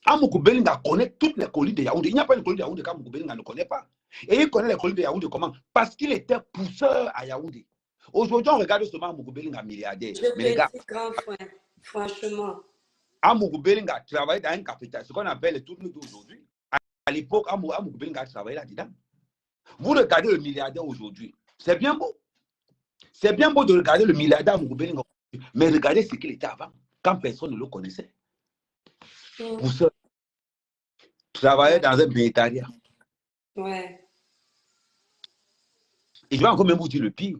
Amougou Belinga connaît toutes les collines de Yaoundé. Il n'y a pas une colline de Yaoundé qu'Amougou Belinga ne connaît pas. Et il connaît les collines de Yaoundé comment? Parce qu'il était pousseur à Yaoundé. Aujourd'hui, on regarde seulement Amougou Belinga milliardaire. Mais les gars, grand frère, franchement. Amougou Belinga travaille dans un capital, ce qu'on appelle les tournées d'aujourd'hui. À l'époque, Amougou Belinga travaillait là-dedans. Vous regardez le milliardaire aujourd'hui. C'est bien beau. C'est bien beau de regarder le milliardaire Amougou Belinga. Mais regardez ce qu'il était avant, quand personne ne le connaissait. Pour ça, travaillait dans un militaire. Ouais. Et je vais encore même vous dire le pire.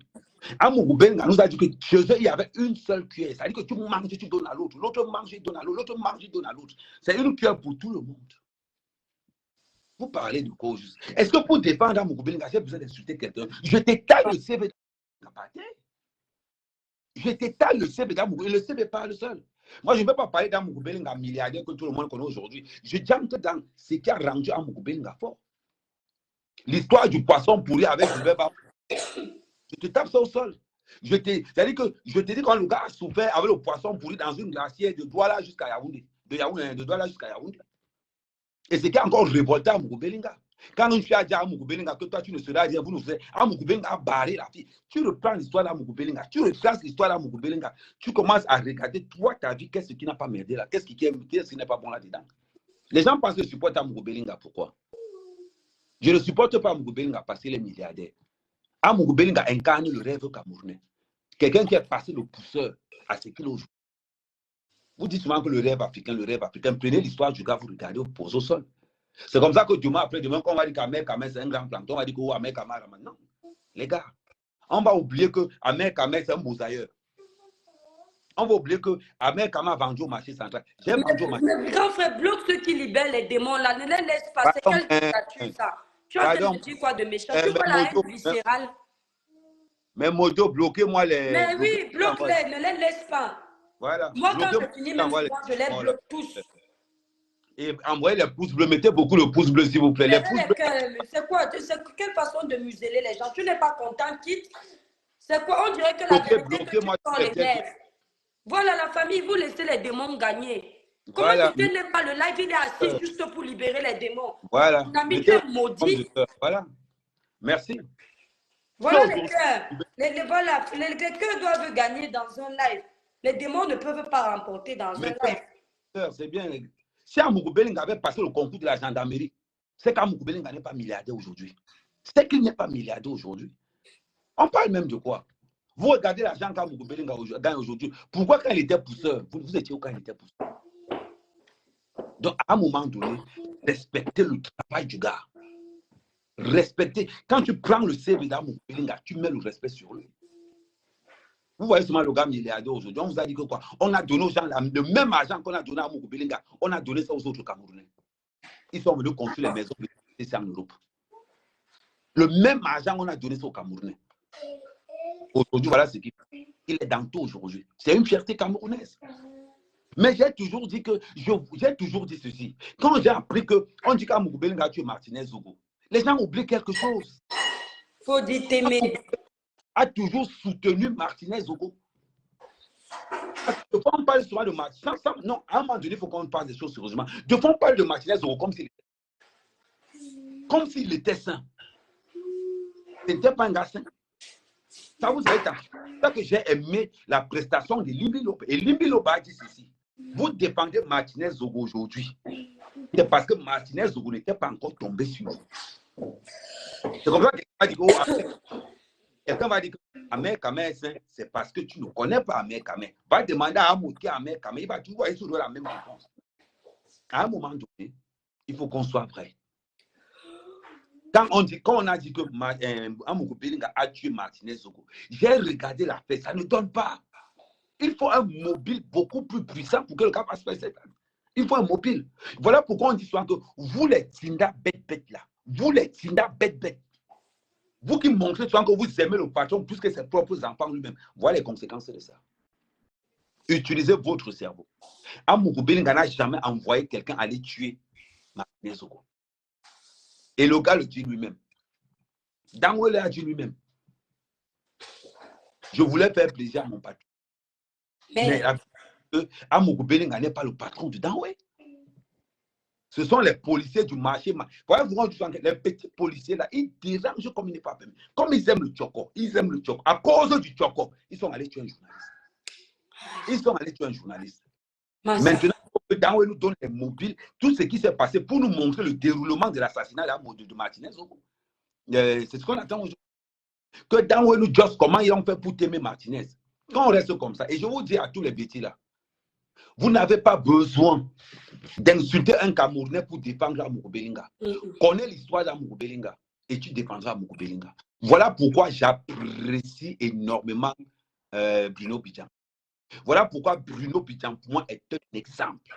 Amougou Belinga nous a dit que chez eux, il y avait une seule cuillère. C'est-à-dire que tu manges, tu donnes à l'autre. L'autre mange, il donne à l'autre. L'autre mange, il donne à l'autre. C'est une cuillère pour tout le monde. Vous parlez de cause. Est-ce que pour défendre Amougou Belinga, j'ai besoin d'insulter quelqu'un? Je t'étale le CV d'Amougou. Je t'étale le CV d'Amougou. Et le CV parle seul. Moi, je ne veux pas parler d'Amougou Belinga milliardaire que tout le monde connaît aujourd'hui. Je j'entre dans ce qui a rendu Amougou Belinga fort. L'histoire du poisson pourri avec Gilbert Baou. Je te tape ça au sol. C'est-à-dire que je te dis quand le gars a souffert avec le poisson pourri dans une glacière de Douala jusqu'à Yaoundé. De Douala jusqu'à Yaoundé. Et c'est qui a encore révolté Amougou Belinga. Quand je suis à dire à Amougou Belinga que toi tu ne seras rien, vous ne serez. Amougou Belinga a barré la fille. Tu reprends l'histoire d'Amougou Belinga, tu retraces l'histoire d'Amougou Belinga, tu commences à regarder, toi, ta vie, qu'est-ce qui n'a pas merdé là, qu'est-ce qui n'est pas bon là-dedans. Les gens pensent que je supporte Amougou Belinga, pourquoi? Je ne supporte pas Amougou Belinga parce qu'il est milliardaire. Amougou Belinga incarne le rêve camerounais. Quelqu'un qui est passé le pousseur à ce qu'il est aujourd'hui. Vous dites souvent que le rêve africain, prenez l'histoire du gars, vous regardez, vous posez au sol. C'est comme ça que demain, après demain, quand on va dire qu'Ahmed Kamel, c'est un grand planton, on va dire que Ahmed Kamel, non. Les gars, on va oublier que Ahmed Kamel, c'est un mosailleur. On va oublier que Ahmed Kamel a vendu au marché central. J'ai vendu au marché. Mais grand frère, bloque ceux qui libèrent les démons là, ne les laisse pas. C'est quelle dictature ça? Tu as dit quoi de méchant? Tu vois la haine viscérale? Mais Mojo, bloquez-moi les. Mais oui, bloque-les, ne les laisse pas. Voilà. Moi, quand je finis même souvent, je les bloque tous. Et envoyez les pouces bleus, mettez beaucoup le pouce bleu s'il vous plaît. Les pouces bleus. C'est quoi? C'est quelle façon de museler les gens? Tu n'es pas content, quitte. C'est quoi? On dirait que la vérité que tu sors les lèvres. Voilà la famille, vous laissez les démons gagner. Comment tu n'aimes pas le live? Il est assis juste pour libérer les démons. Voilà. Mon ami, tu es maudit. Voilà. Merci. Voilà les cœurs. Voilà, les cœurs doivent gagner dans un live. Les démons ne peuvent pas remporter dans un live. C'est bien. Si Amougou Belinga avait passé le concours de la gendarmerie, c'est qu'Amougou Belinga n'est pas milliardaire aujourd'hui. C'est qu'il n'est pas milliardaire aujourd'hui. On parle même de quoi? Vous regardez l'argent qu'Amougou Belinga gagne aujourd'hui. Pourquoi quand il était pousseur, vous étiez où quand il était pousseur? Donc, à un moment donné, respectez le travail du gars. Respectez. Quand tu prends le CV d'Amougou Belinga, tu mets le respect sur lui. Vous voyez seulement le gars milliardaire aujourd'hui. On vous a dit que quoi? On a donné aux gens le même argent qu'on a donné à Amougou Belinga. On a donné ça aux autres Camerounais. Ils sont venus construire les maisons ici en Europe. Le même argent qu'on a donné ça aux Camerounais. Aujourd'hui, voilà ce qu'il est dans tout aujourd'hui. C'est une fierté camerounaise. Mais j'ai toujours dit ceci. Quand j'ai appris qu'on dit qu'Amougou Belinga tue Martinez Zogo, les gens oublient quelque chose. Faut dire t'aimer. A toujours soutenu Martinez Zogo. De fois, on parle souvent de Martinez. Non, à un moment donné, il faut qu'on parle des choses sérieusement. De fois, on parle de Martinez Zogo comme s'il était sain. Ce n'était pas un gars sain. Ça vous avez tapé. C'est ça que j'ai aimé la prestation de Limbi Loba. Et Limbi Loba a dit ceci. Vous dépendez de Martinez Zogo aujourd'hui. C'est parce que Martinez Zogo n'était pas encore tombé sur vous. C'est comme ça quelqu'un va dire que Ahmed Kamel, c'est parce que tu ne connais pas Ahmed Kamel. Va demander à Amour qui est Ahmed Kamel, il va toujours essayer la même réponse. À un moment donné, il faut qu'on soit vrai. Quand on a dit que Amour Belinga a tué Martinez Zogo, j'ai regardé la fête, ça ne donne pas. Il faut un mobile beaucoup plus puissant pour que le gars passe par cette. Il faut un mobile. Voilà pourquoi on dit souvent que vous les Tinda bêtes là, vous les Tinda bêtes, vous qui montrez souvent que vous aimez le patron plus que ses propres enfants lui-même, voilà les conséquences de ça. Utilisez votre cerveau. Amougou Belinga n'a jamais envoyé quelqu'un aller tuer Martinez Zogo. Et le gars le dit lui-même. Dangwe l'a dit lui-même. Je voulais faire plaisir à mon patron. Mais Amougou Belinga n'est pas le patron de Dangwe. Ce sont les policiers du marché. Les petits policiers là, ils dérangent comme il n'est pas permis. Comme ils aiment le tchoko, À cause du tchoko, ils sont allés tuer un journaliste. Maintenant, Dangwe nous donne les mobiles, tout ce qui s'est passé pour nous montrer le déroulement de l'assassinat de Martinez. C'est ce qu'on attend aujourd'hui. Que Dangwe nous dise comment ils ont fait pour t'aimer Martinez. Quand on reste comme ça, et je vous dis à tous les bêtis là, vous n'avez pas besoin d'insulter un Camerounais pour défendre Amougou Belinga. Connais l'histoire d'Amougou Belinga et tu défendras Amougou Belinga. Voilà pourquoi j'apprécie énormément Bruno Bidjan. Voilà pourquoi Bruno Bidjan, pour moi, est un exemple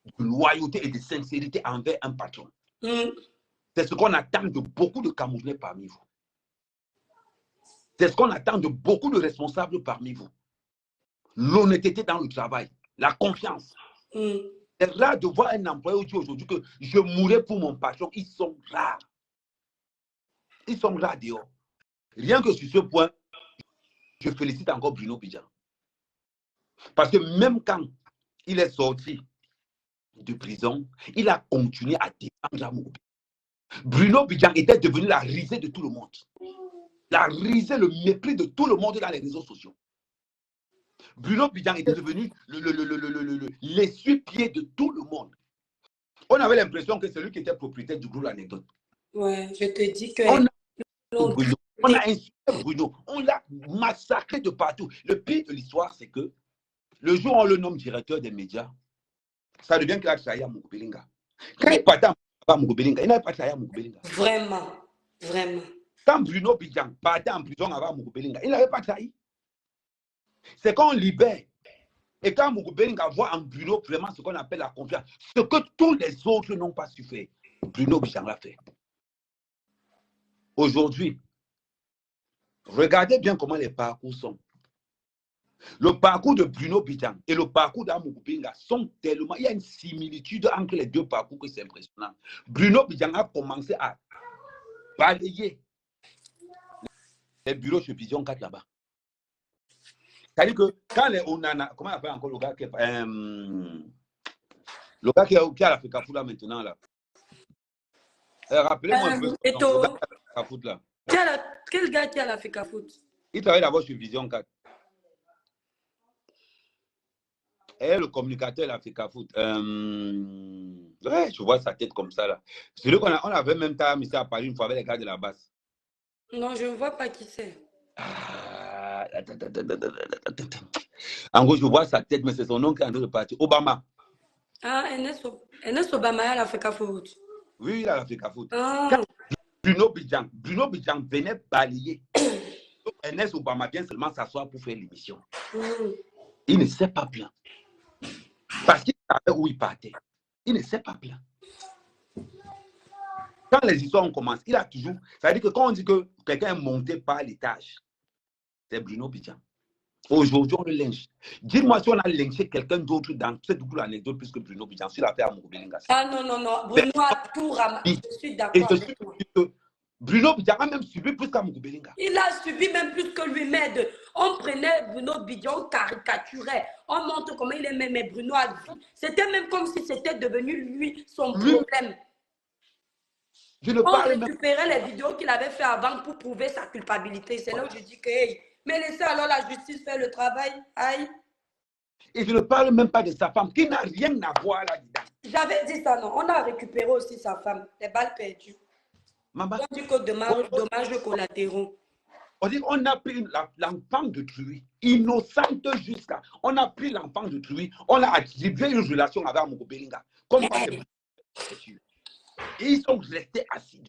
de loyauté et de sincérité envers un patron. C'est ce qu'on attend de beaucoup de Camerounais parmi vous. C'est ce qu'on attend de beaucoup de responsables parmi vous. L'honnêteté dans le travail, la confiance. C'est rare de voir un employé aujourd'hui que je mourrai pour mon patron. Ils sont rares. Ils sont rares dehors. Rien que sur ce point, je félicite encore Bruno Bidjan. Parce que même quand il est sorti de prison, il a continué à défendre Amougou. Bruno Bidjan était devenu la risée de tout le monde. La risée, le mépris de tout le monde dans les réseaux sociaux. Bruno Bidjan était devenu l'essuie-pied de tout le monde. On avait l'impression que c'est lui qui était propriétaire du groupe L'Anecdote. Ouais, je te dis que... On a insulté Bruno. On l'a massacré de partout. Le pire de l'histoire, c'est que le jour où on le nomme directeur des médias, ça devient qu'il a trahi Amougou Belinga. Quand il partait à Amougou Belinga, il n'avait pas trahi Amougou Belinga. Vraiment, vraiment. Quand Bruno Bidjan partait en prison avant Amougou Belinga, il n'avait pas trahi. C'est quand on libère et quand Amougou Belinga voit en Bruno vraiment ce qu'on appelle la confiance, ce que tous les autres n'ont pas su faire, Bruno Bidjan l'a fait. Aujourd'hui, regardez bien comment les parcours sont. Le parcours de Bruno Bidjan et le parcours d'Amougou Belinga sont tellement... Il y a une similitude entre les deux parcours que c'est impressionnant. Bruno Bidjan a commencé à balayer les bureaux chez Vision 4 là-bas. C'est-à-dire que quand les Onana... Comment on appelle encore le gars qui est à l'Africa Foot là maintenant là? Rappelez-moi un peu. Le gars qui est à l'Africa Foot là. Quel gars qui est à l'Africa Foot? Il travaille d'abord sur Vision 4. Et le communicateur de l'Africa Foot. Ouais, je vois sa tête comme ça là. Celui qu'on avait même temps mis à Paris une fois avec les gars de la base. Non, je ne vois pas qui c'est. En gros, je vois sa tête, mais c'est son nom qui est en train de partir. Obama. Ah, Ernest Obama est à l'Africa Foot. Oui, il est à l'Africa Foot. Quand Bruno Bidjan venait balayer. Ernest Obama vient seulement s'asseoir pour faire l'émission. Il ne s'est pas plaint. Parce qu'il savait où il partait. Il ne s'est pas plaint. Quand les histoires ont commencé, il a toujours... Ça veut dire que quand on dit que quelqu'un est monté par l'étage, c'est Bruno Bidjan. Aujourd'hui, on le lynche. Dis-moi si on a lynché quelqu'un d'autre dans cette double anecdote plus que Bruno Bidjan sur l'affaire Amougou Belinga. Ah non. Bruno a tout ramassé. Je suis d'accord avec toi. Bruno Bidjan a même subi plus qu'Amougou Belinga. Il a subi même plus que lui. Mais on prenait Bruno Bidjan, on caricaturait. On montre comment il aimait, mais Bruno a dit. C'était même comme si c'était devenu lui son problème. On récupérait les vidéos qu'il avait fait avant pour prouver sa culpabilité. C'est là où je dis que, hey, mais laissez alors la justice faire le travail. Aïe. Et je ne parle même pas de sa femme, qui n'a rien à voir là-dedans. J'avais dit ça, non. On a récupéré aussi sa femme, les balles perdues. On dit que dommages collatéraux. On dit qu'on a pris l'enfant de Truy, innocente jusqu'à... On a pris l'enfant de Truy, on a attribué une relation avec Amougou Belinga. Comme ça, et ils sont restés assis.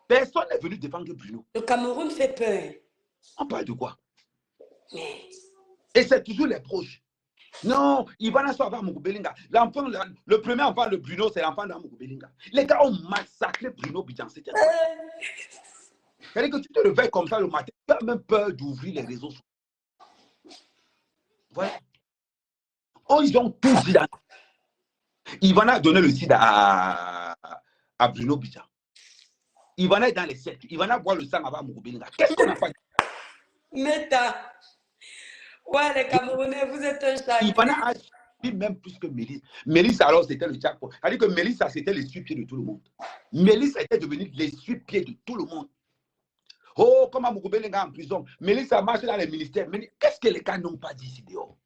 Personne n'est venu défendre Bruno. Le Cameroun fait peur. On parle de quoi? Mais Et c'est toujours les proches. Non, Ivana soit avant Moukoubelinga. L'enfant, le premier enfant de Bruno, c'est l'enfant d'Amoukoubelinga. Les gars ont massacré Bruno Bidjan. C'était quoi? C'est-à-dire que tu te réveilles comme ça le matin, tu as même peur d'ouvrir les réseaux sociaux. Voilà. Oh, ils ont tout dit. Ivana a donné le sida à Bruno Bidjan. Ivana est dans les sectes. Ivana boit le sang avant Moukoubelinga. Qu'est-ce qu'on n'a pas dit? Meta. Ouais, les Camerounais, vous êtes un chat. Ivana a suivi même plus que Mélissa. Mélissa, alors, c'était le jackpot. C'est-à-dire que Mélissa, c'était l'essuie-pied de tout le monde. Mélissa était devenue l'essuie-pied de tout le monde. Oh, comment Moukoubelinga en prison. Mélissa marche dans les ministères. Mais qu'est-ce que les gars n'ont pas dit ici dehors?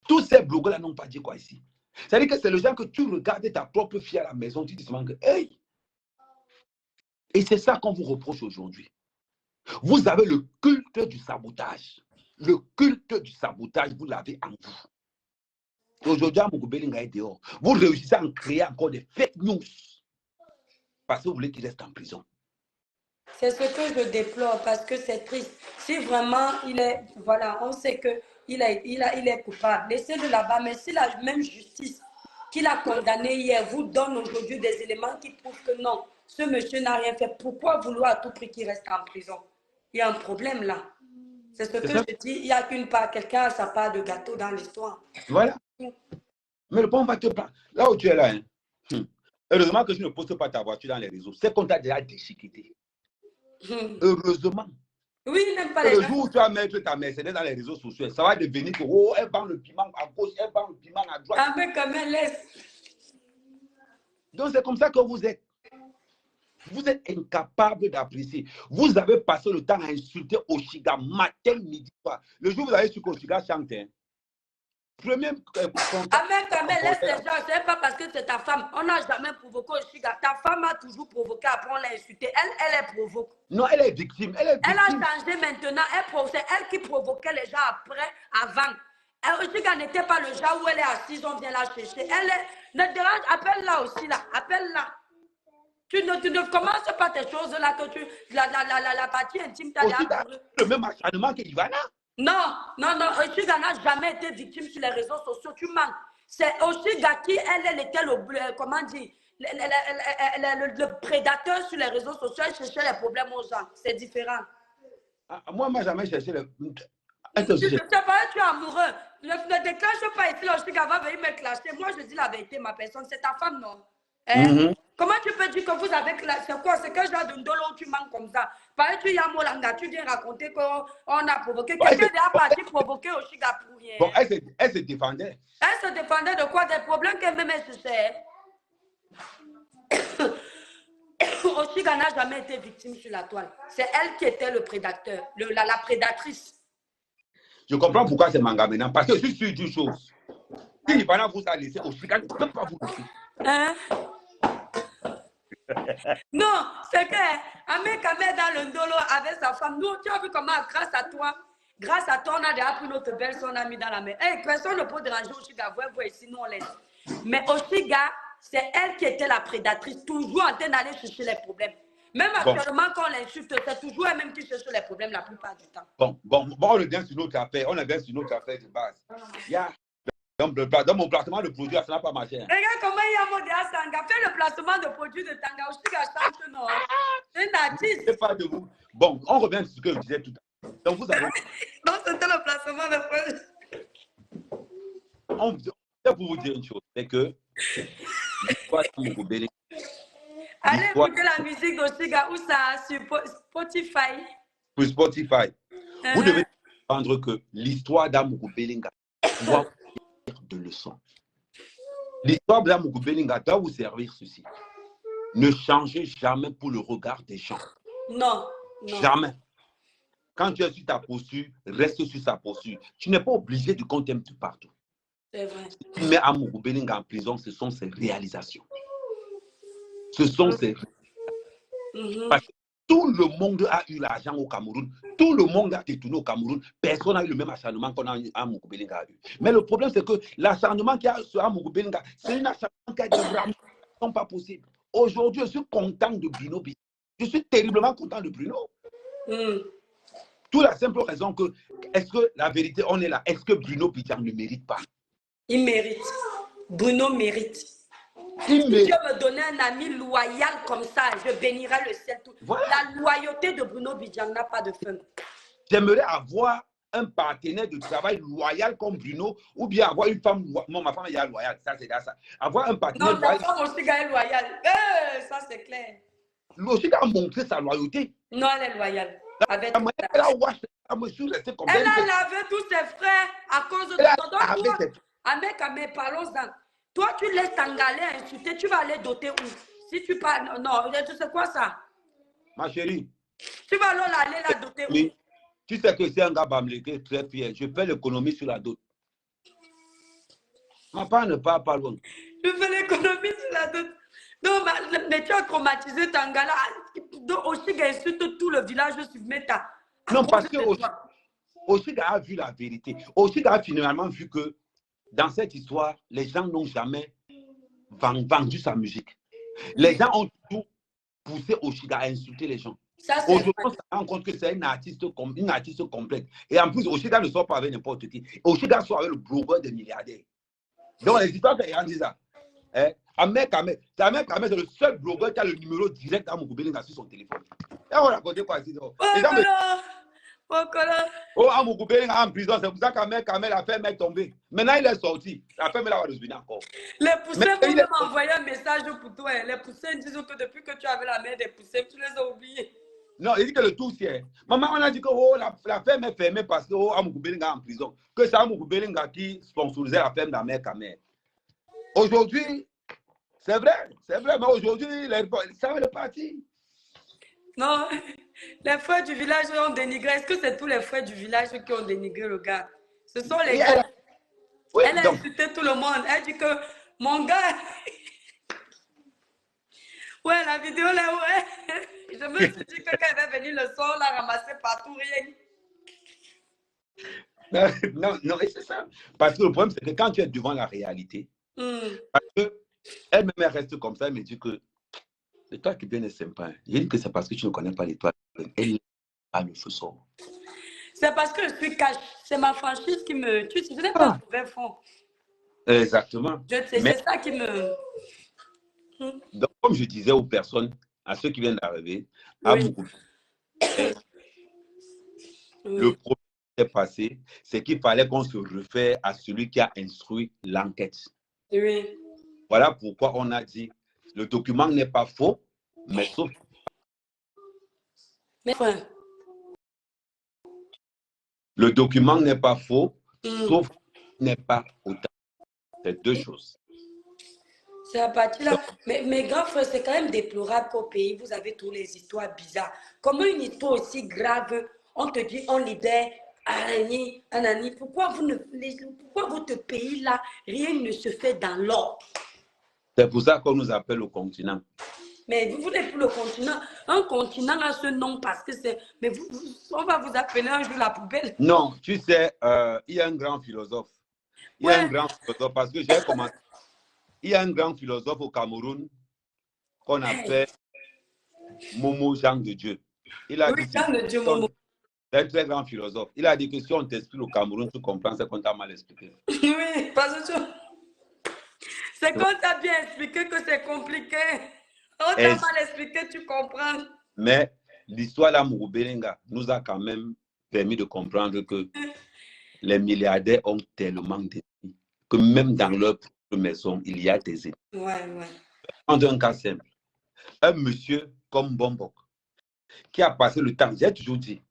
Tous ces blogueurs-là n'ont pas dit quoi ici? C'est-à-dire que c'est le genre que tu regardes ta propre fille à la maison, tu dis seulement que, hey! Et c'est ça qu'on vous reproche aujourd'hui. Vous avez le culte du sabotage. Le culte du sabotage, vous l'avez en vous. Aujourd'hui, Moukoubelinga est dehors. Vous réussissez à en créer encore des fake news. Parce que vous voulez qu'il reste en prison. C'est ce que je déplore parce que c'est triste. Si vraiment il est, voilà, on sait que il est coupable. Laissez-le là-bas, mais si la même justice qu'il a condamné hier vous donne aujourd'hui des éléments qui prouvent que non, ce monsieur n'a rien fait, pourquoi vouloir à tout prix qu'il reste en prison? Il y a un problème là. C'est ce que je dis, il n'y a qu'une part, quelqu'un a sa part de gâteau dans l'histoire. Voilà. Mais le bon va te prendre. Là où tu es là, hein. Heureusement que je ne poste pas ta voiture dans les réseaux. C'est qu'on t'a déjà déchiqueté. Heureusement. Oui, il n'aime pas les Le gens. jour où tu vas mettre ta Mercedes dans les réseaux sociaux, ça va devenir que, oh, elle vend le piment à gauche, elle vend le piment à droite. Ah, mais quand même, laisse. Donc c'est comme ça que vous êtes. Vous êtes incapable d'apprécier. Vous avez passé le temps à insulter Oshiga matin, midi, soir. Le jour où vous avez su qu'Oshiga chante, hein, premier ah, mais quand même, laisse les gens. Ce n'est pas parce que c'est ta femme. On n'a jamais provoqué Oshiga. Ta femme a toujours provoqué, après on l'a insulté. Elle provoque. Non, elle est victime. Elle est victime. Elle a changé maintenant. C'est elle qui provoquait les gens après, avant. Oshiga n'était pas le genre où elle est assise, on vient la chercher. Elle est. Ne dérange, appelle-la aussi là. Appelle-la. Tu ne commences pas tes choses là que tu. La partie intime, tu as le même acharnement que Ivana. Non, Oshiga n'a jamais été victime sur les réseaux sociaux. Tu mens. C'est Oshiga qui, elle était le. Comment dire? Le prédateur sur les réseaux sociaux, elle cherchait les problèmes aux gens. C'est différent. Moi, je n'ai jamais cherché les. Tu es amoureux. Ne déclenche pas ici, Oshiga va venir me clasher. Moi, je dis la vérité, ma personne. C'est ta femme, non? Hein? Comment tu peux dire que vous avez classé? C'est quoi? C'est quel genre de ndolo où tu manques comme ça? Pareil, tu y as Molanga, tu viens raconter qu'on a provoqué. Quelqu'un est parti provoquer Oshiga pour rien. Bon, elle se défendait. Elle se défendait de quoi? Des problèmes qu'elle-même se sait. Oshiga n'a jamais été victime sur la toile. C'est elle qui était le prédateur, la prédatrice. Je comprends pourquoi c'est manga maintenant. Parce que je suis sûr d'une chose. Si Ivana vous a laissé, Oshiga ne peut pas vous laisser. Hein? Non, c'est que Amé Kamé dans le ndolo avec sa femme. Nous, tu as vu comment, grâce à toi, on a déjà pris notre belle, on a mis dans la main. Hey, personne ne peut déranger Oshiga. Vous ici, nous on laisse. Mais Oshiga, c'est elle qui était la prédatrice, toujours en train d'aller chercher les problèmes. Même actuellement, quand on l'insulte, c'est toujours elle-même qui cherche les problèmes la plupart du temps. Bon, on revient sur notre affaire. On revient sur notre affaire de base. Dans mon placement de produit, ça n'a pas marché. Hein. Regarde comment il y a Modéa Sanga. Fais le placement de produit de Tanga. Oshiga chante, non. C'est une artiste. C'est pas de vous. Bon, on revient sur ce que je disais tout à l'heure. Donc, vous avez. Non, c'était le placement de produit. C'est pour vous dire une chose. C'est que. Allez écouter la musique d'Oshiga ou ça sur Spotify. Pour Spotify. Vous devez comprendre que l'histoire d'Amoukoubelinga doit vous servir de leçon. L'histoire d'Amoukoubelinga doit vous servir ceci. Ne changez jamais pour le regard des gens. Non. Jamais. Quand tu es sur ta posture, reste sur sa posture. Tu n'es pas obligé de compter un peu partout. C'est vrai. Ce qui met Amoukoubelinga en prison, ce sont ses réalisations. Ce sont ses réalisations. Parce que tout le monde a eu l'argent au Cameroun. Tout le monde a détourné au Cameroun. Personne n'a eu le même acharnement qu'on a eu à Moukoubelinga. Mais le problème, c'est que l'acharnement qu'il y a sur Moukoubelinga, c'est un acharnement qui a des ramifications pas possibles. Aujourd'hui, je suis content de Bruno. Je suis terriblement content de Bruno. Tout la simple raison que, est-ce que la vérité, on est là, est-ce que Bruno Bidjan ne mérite pas? Il mérite. Bruno mérite. Il Si mérite. Dieu me donnait un ami loyal comme ça, je bénirais le ciel tout. Voilà. La loyauté de Bruno Bidjan n'a pas de fin. J'aimerais avoir un partenaire de travail loyal comme Bruno, ou bien avoir une femme, non, ma femme est loyale, ça c'est ça. Avoir un partenaire Non, ta loyal. femme aussi est loyale. Ça c'est clair. L'Oshiga a montré sa loyauté. Non, elle est loyale. Avec Elle a lavé tous ses frères à cause de toi. Amé, parlons-en. Toi, tu laisses Tangalé insulter, tu vas aller doter où? Si tu parles, non, tu sais quoi ça? Ma chérie. Tu vas aller la doter où? Oui. Tu sais que c'est un gars bamlégué, très fier. Je fais l'économie sur la dot. Ma part ne part pas loin. Je fais l'économie sur la dot. Non, mais tu as traumatisé Tangala. Donc, Oshiga insulte tout le village sur Meta. Non, parce que Oshiga a vu la vérité. Oshiga a finalement vu que dans cette histoire, les gens n'ont jamais vendu sa musique. Les gens ont tout poussé Oshiga à insulter les gens. Aujourd'hui, on se rend compte que c'est une artiste complète. Et en plus, Oshiga ne sort pas avec n'importe qui. Oshiga sort avec le blogueur des milliardaires. Donc, les histoires que les gens disent ça. Ahmed Kamel, c'est le seul blogueur qui a le numéro direct d'Amoukou Belinga sur son téléphone. Et on raconte quoi ici? Oh, Amoukou Belinga en prison, c'est pour ça qu'Ahmed Kamel a fait mettre tomber. Maintenant, il est sorti. La femme va revenir encore. Les poussins vont m'envoyer un message pour toi. Les poussins disent que depuis que tu avais la main des poussins, tu les as oubliés. Non, il dit que le tout c'est. Maman, on a dit que oh, la ferme est fermée parce que oh, Amoukou Belinga en prison. Que c'est Amoukou Belinga qui sponsorisait la ferme d'Ahmed Kamel. Aujourd'hui, c'est vrai, mais aujourd'hui, ça va le parti. Non, les frères du village ont dénigré. Est-ce que c'est tous les frères du village qui ont dénigré le gars? Ce sont les gars. Elle a insulté tout le monde. Elle dit que mon gars. Ouais, la vidéo là, ouais. Je me suis dit que quand elle va venir le soir, on l'a ramassé partout, rien. Non, c'est ça. Parce que le problème, c'est que quand tu es devant la réalité, parce que elle-même reste comme ça, elle me dit que l'étoile qui vient est sympa. Je dis que c'est parce que tu ne connais pas l'étoile. Elle a le feu sort. C'est parce que je suis cash. C'est ma franchise qui me. Tu sais, je n'ai pas trouvé fond. Exactement. C'est ça qui me. Donc, comme je disais aux personnes, à ceux qui viennent d'arriver, à beaucoup. Le problème qui est passé, c'est qu'il fallait qu'on se réfère à celui qui a instruit l'enquête. Oui. Voilà pourquoi on a dit, le document n'est pas faux, mais sauf... Le document n'est pas faux, sauf qu'il n'est pas autant. C'est deux choses. C'est à partir là. Mais grand frère, c'est quand même déplorable qu'au pays, vous avez toutes les histoires bizarres. Comment une histoire aussi grave, on te dit, on libère Anani. Pourquoi votre pays-là, rien ne se fait dans l'ordre? C'est pour ça qu'on nous appelle le continent. Mais vous n'êtes plus le continent. Un continent a ce nom parce que c'est... Mais on va vous appeler un jour la poubelle. Non, tu sais, il y a un grand philosophe. Il y a un grand philosophe parce que j'ai commencé... Il y a un grand philosophe au Cameroun qu'on appelle Momo Jean de Dieu. Il a dit Jean de Dieu, Momo. C'est un très grand philosophe. Il a dit que si on t'explique au Cameroun, tu comprends, c'est qu'on t'a mal expliqué. Oui, parce que c'est qu'on t'a bien expliqué que c'est compliqué. On t'a mal expliqué, tu comprends. Mais l'histoire d'Amoukou Belinga nous a quand même permis de comprendre que les milliardaires ont tellement d'ennemis que même dans leur maison, il y a des ennemis. Ouais. En un cas simple, un monsieur comme Bombok, qui a passé le temps, j'ai toujours dit,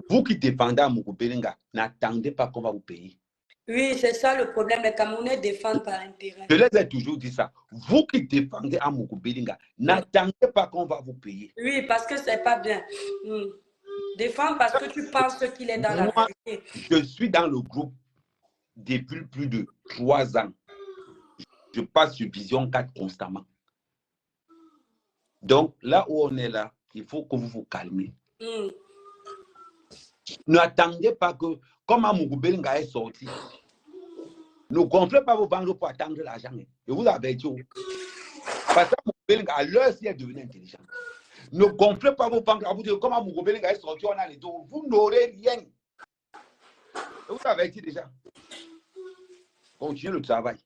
vous qui défendez Amoukou Belinga, n'attendez pas qu'on va vous payer. Oui, c'est ça le problème, les Camerounais défendent par intérêt. Je les ai toujours dit ça. Vous qui défendez Amoukou Belinga, n'attendez pas qu'on va vous payer. Oui, parce que c'est pas bien. Défendre parce que tu penses qu'il est dans la vérité. Je suis dans le groupe depuis plus de 3 ans. Je passe sur Vision 4 constamment. Donc, là où on est là, il faut que vous vous calmez. N'attendez pas que, comme Amoukou Belinga est sorti, ne gonflez pas vos banques pour attendre l'argent. Et vous avez dit, parce que Amoukou Belinga, à l'heure, si elle devenait intelligente, Ne gonflez pas vos banques. Vous dites, comment Mugobelinga est sorti, on a les deux. Vous n'aurez rien. Vous l'avez dit déjà. Continuez le travail.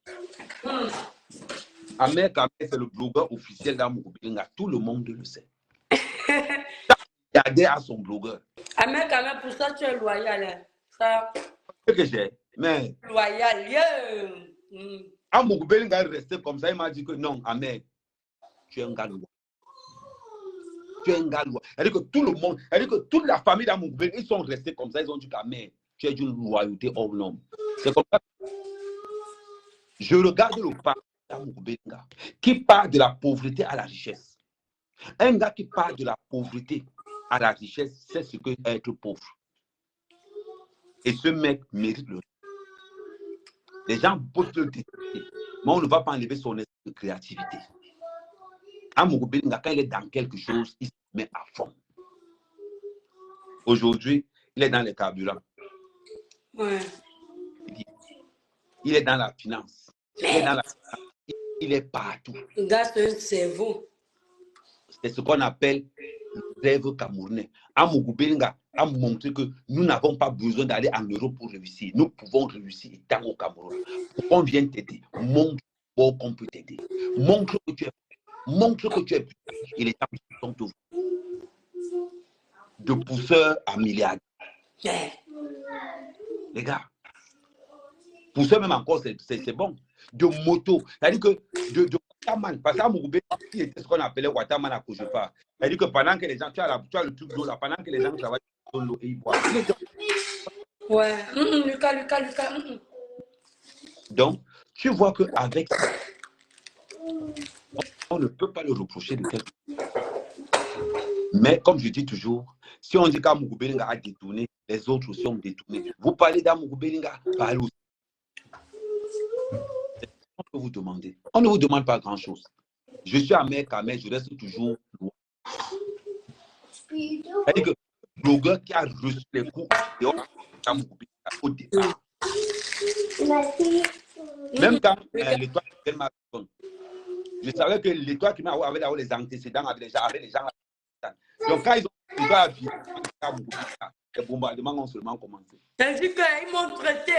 Ahmed Kamel, c'est le blogueur officiel d'Amugobelinga. Tout le monde le sait. Regardez à son blogueur. Ahmed Kamel, pour ça, tu es loyal. Hein. Ça. Ce que j'ai. Mais. Loyal. Yeah. Amugobelinga est resté comme ça. Il m'a dit que non, Ahmed, tu es un gars loyal. Tu es un gars loyal. C'est-à-dire que tout le monde, c'est-à-dire que toute la famille d'Amugobelinga, ils sont restés comme ça. Ils ont dit qu'Ahmed, tu es d'une loyauté hors norme. C'est comme ça. Je regarde le parti d'Amugobelinga qui part de la pauvreté à la richesse. Un gars qui part de la pauvreté à la richesse, c'est ce que être pauvre. Et ce mec mérite le. Les gens peuvent le détester, mais on ne va pas enlever son esprit de créativité. Amugobelinga, quand il est dans quelque chose, il se met à fond. Aujourd'hui, il est dans les carburants. Ouais. Il est dans la finance. Il est partout. Le gars, c'est un cerveau. C'est ce qu'on appelle le rêve camerounais. Amugobelinga a montré que nous n'avons pas besoin d'aller en Europe pour réussir. Nous pouvons réussir étant au Cameroun. On vient t'aider. Montre qu'on peut t'aider. Montre que tu es. Montre que tu es. Et les gens sont tous. De pousseurs à milliardaires. Yeah. Les gars, pousseurs même encore, c'est bon. De moto. C'est-à-dire que de Wataman, parce qu'Amugobelinga était ce qu'on appelait Wataman à Kojefa. C'est-à-dire que pendant que les gens, tu as le truc d'eau là, pendant que les gens travaillent dans l'eau et ils boivent. Ouais. Lucas. Donc, tu vois qu'avec ça, on ne peut pas le reprocher de quelque chose. Mais comme je dis toujours, si on dit qu'Amugobelinga a détourné, les autres aussi ont détourné. Vous parlez d'Amugobelinga, parlez aussi. On peut vous demander. On ne vous demande pas grand-chose. Je suis Ahmed Kamel, je reste toujours loin. C'est-à-dire que le blogueur qui a reçu les coups au départ. Même quand l'étoile m'a répondu, je savais que l'étoile qui m'a avait les antécédents avec les gens. Donc quand ils ont les bombardements ont seulement commencé. C'est-à-dire qu'ils m'ont traité.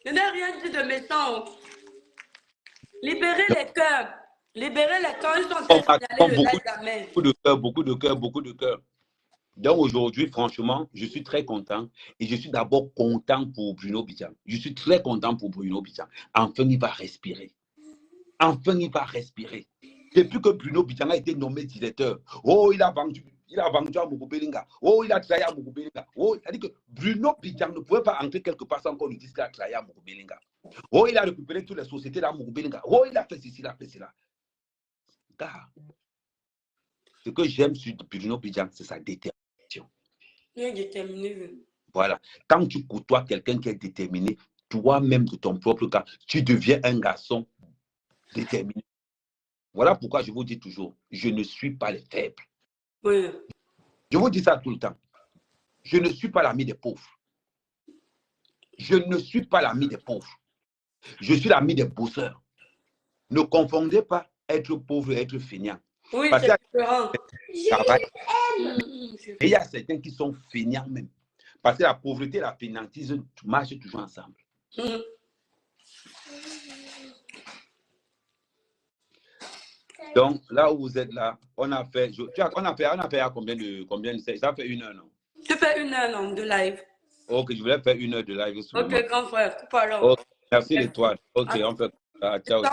Je n'ai rien dit de méchant. Libérez les cœurs. Libérez les cœurs. Ils sont en train de signaler le gars d'Ahmed. Beaucoup de cœur. Donc aujourd'hui, franchement, je suis très content. Et je suis d'abord content pour Bruno Bidjang. Je suis très content pour Bruno Bidjang. Enfin, il va respirer. Depuis que Bruno Bidjang a été nommé directeur, oh, il a vendu à Mugobelinga. Oh, il a trahi à Mugobelinga. Oh, c'est-à-dire que Bruno Bidjang ne pouvait pas entrer quelque part sans qu'on lui dise qu'il a trahi à Mugobelinga. Oh, il a récupéré toutes les sociétés à Mugobelinga. Oh, il a fait ceci, il a fait cela. Car ce que j'aime sur Bruno Bidjang, c'est sa détermination. Il est déterminé. Voilà. Quand tu côtoies quelqu'un qui est déterminé, toi-même de ton propre cas, tu deviens un garçon déterminé. Voilà pourquoi je vous dis toujours, je ne suis pas les faibles. Oui. Je vous dis ça tout le temps. Je ne suis pas l'ami des pauvres. Je ne suis pas l'ami des pauvres. Je suis l'ami des bosseurs. Ne confondez pas être pauvre et être feignant. Oui, parce c'est différent. Et il y a certains qui sont feignants même. Parce que la pauvreté et la fainéantise marchent toujours ensemble. Donc, là où vous êtes là, on a fait à combien de ça fait 1 heure, non? Tu fais 1 heure, non, de live. Ok, je voulais faire 1 heure de live. Ok, grand frère, coupe alors. Okay, merci l'étoile. Ok, on fait ça. Ciao.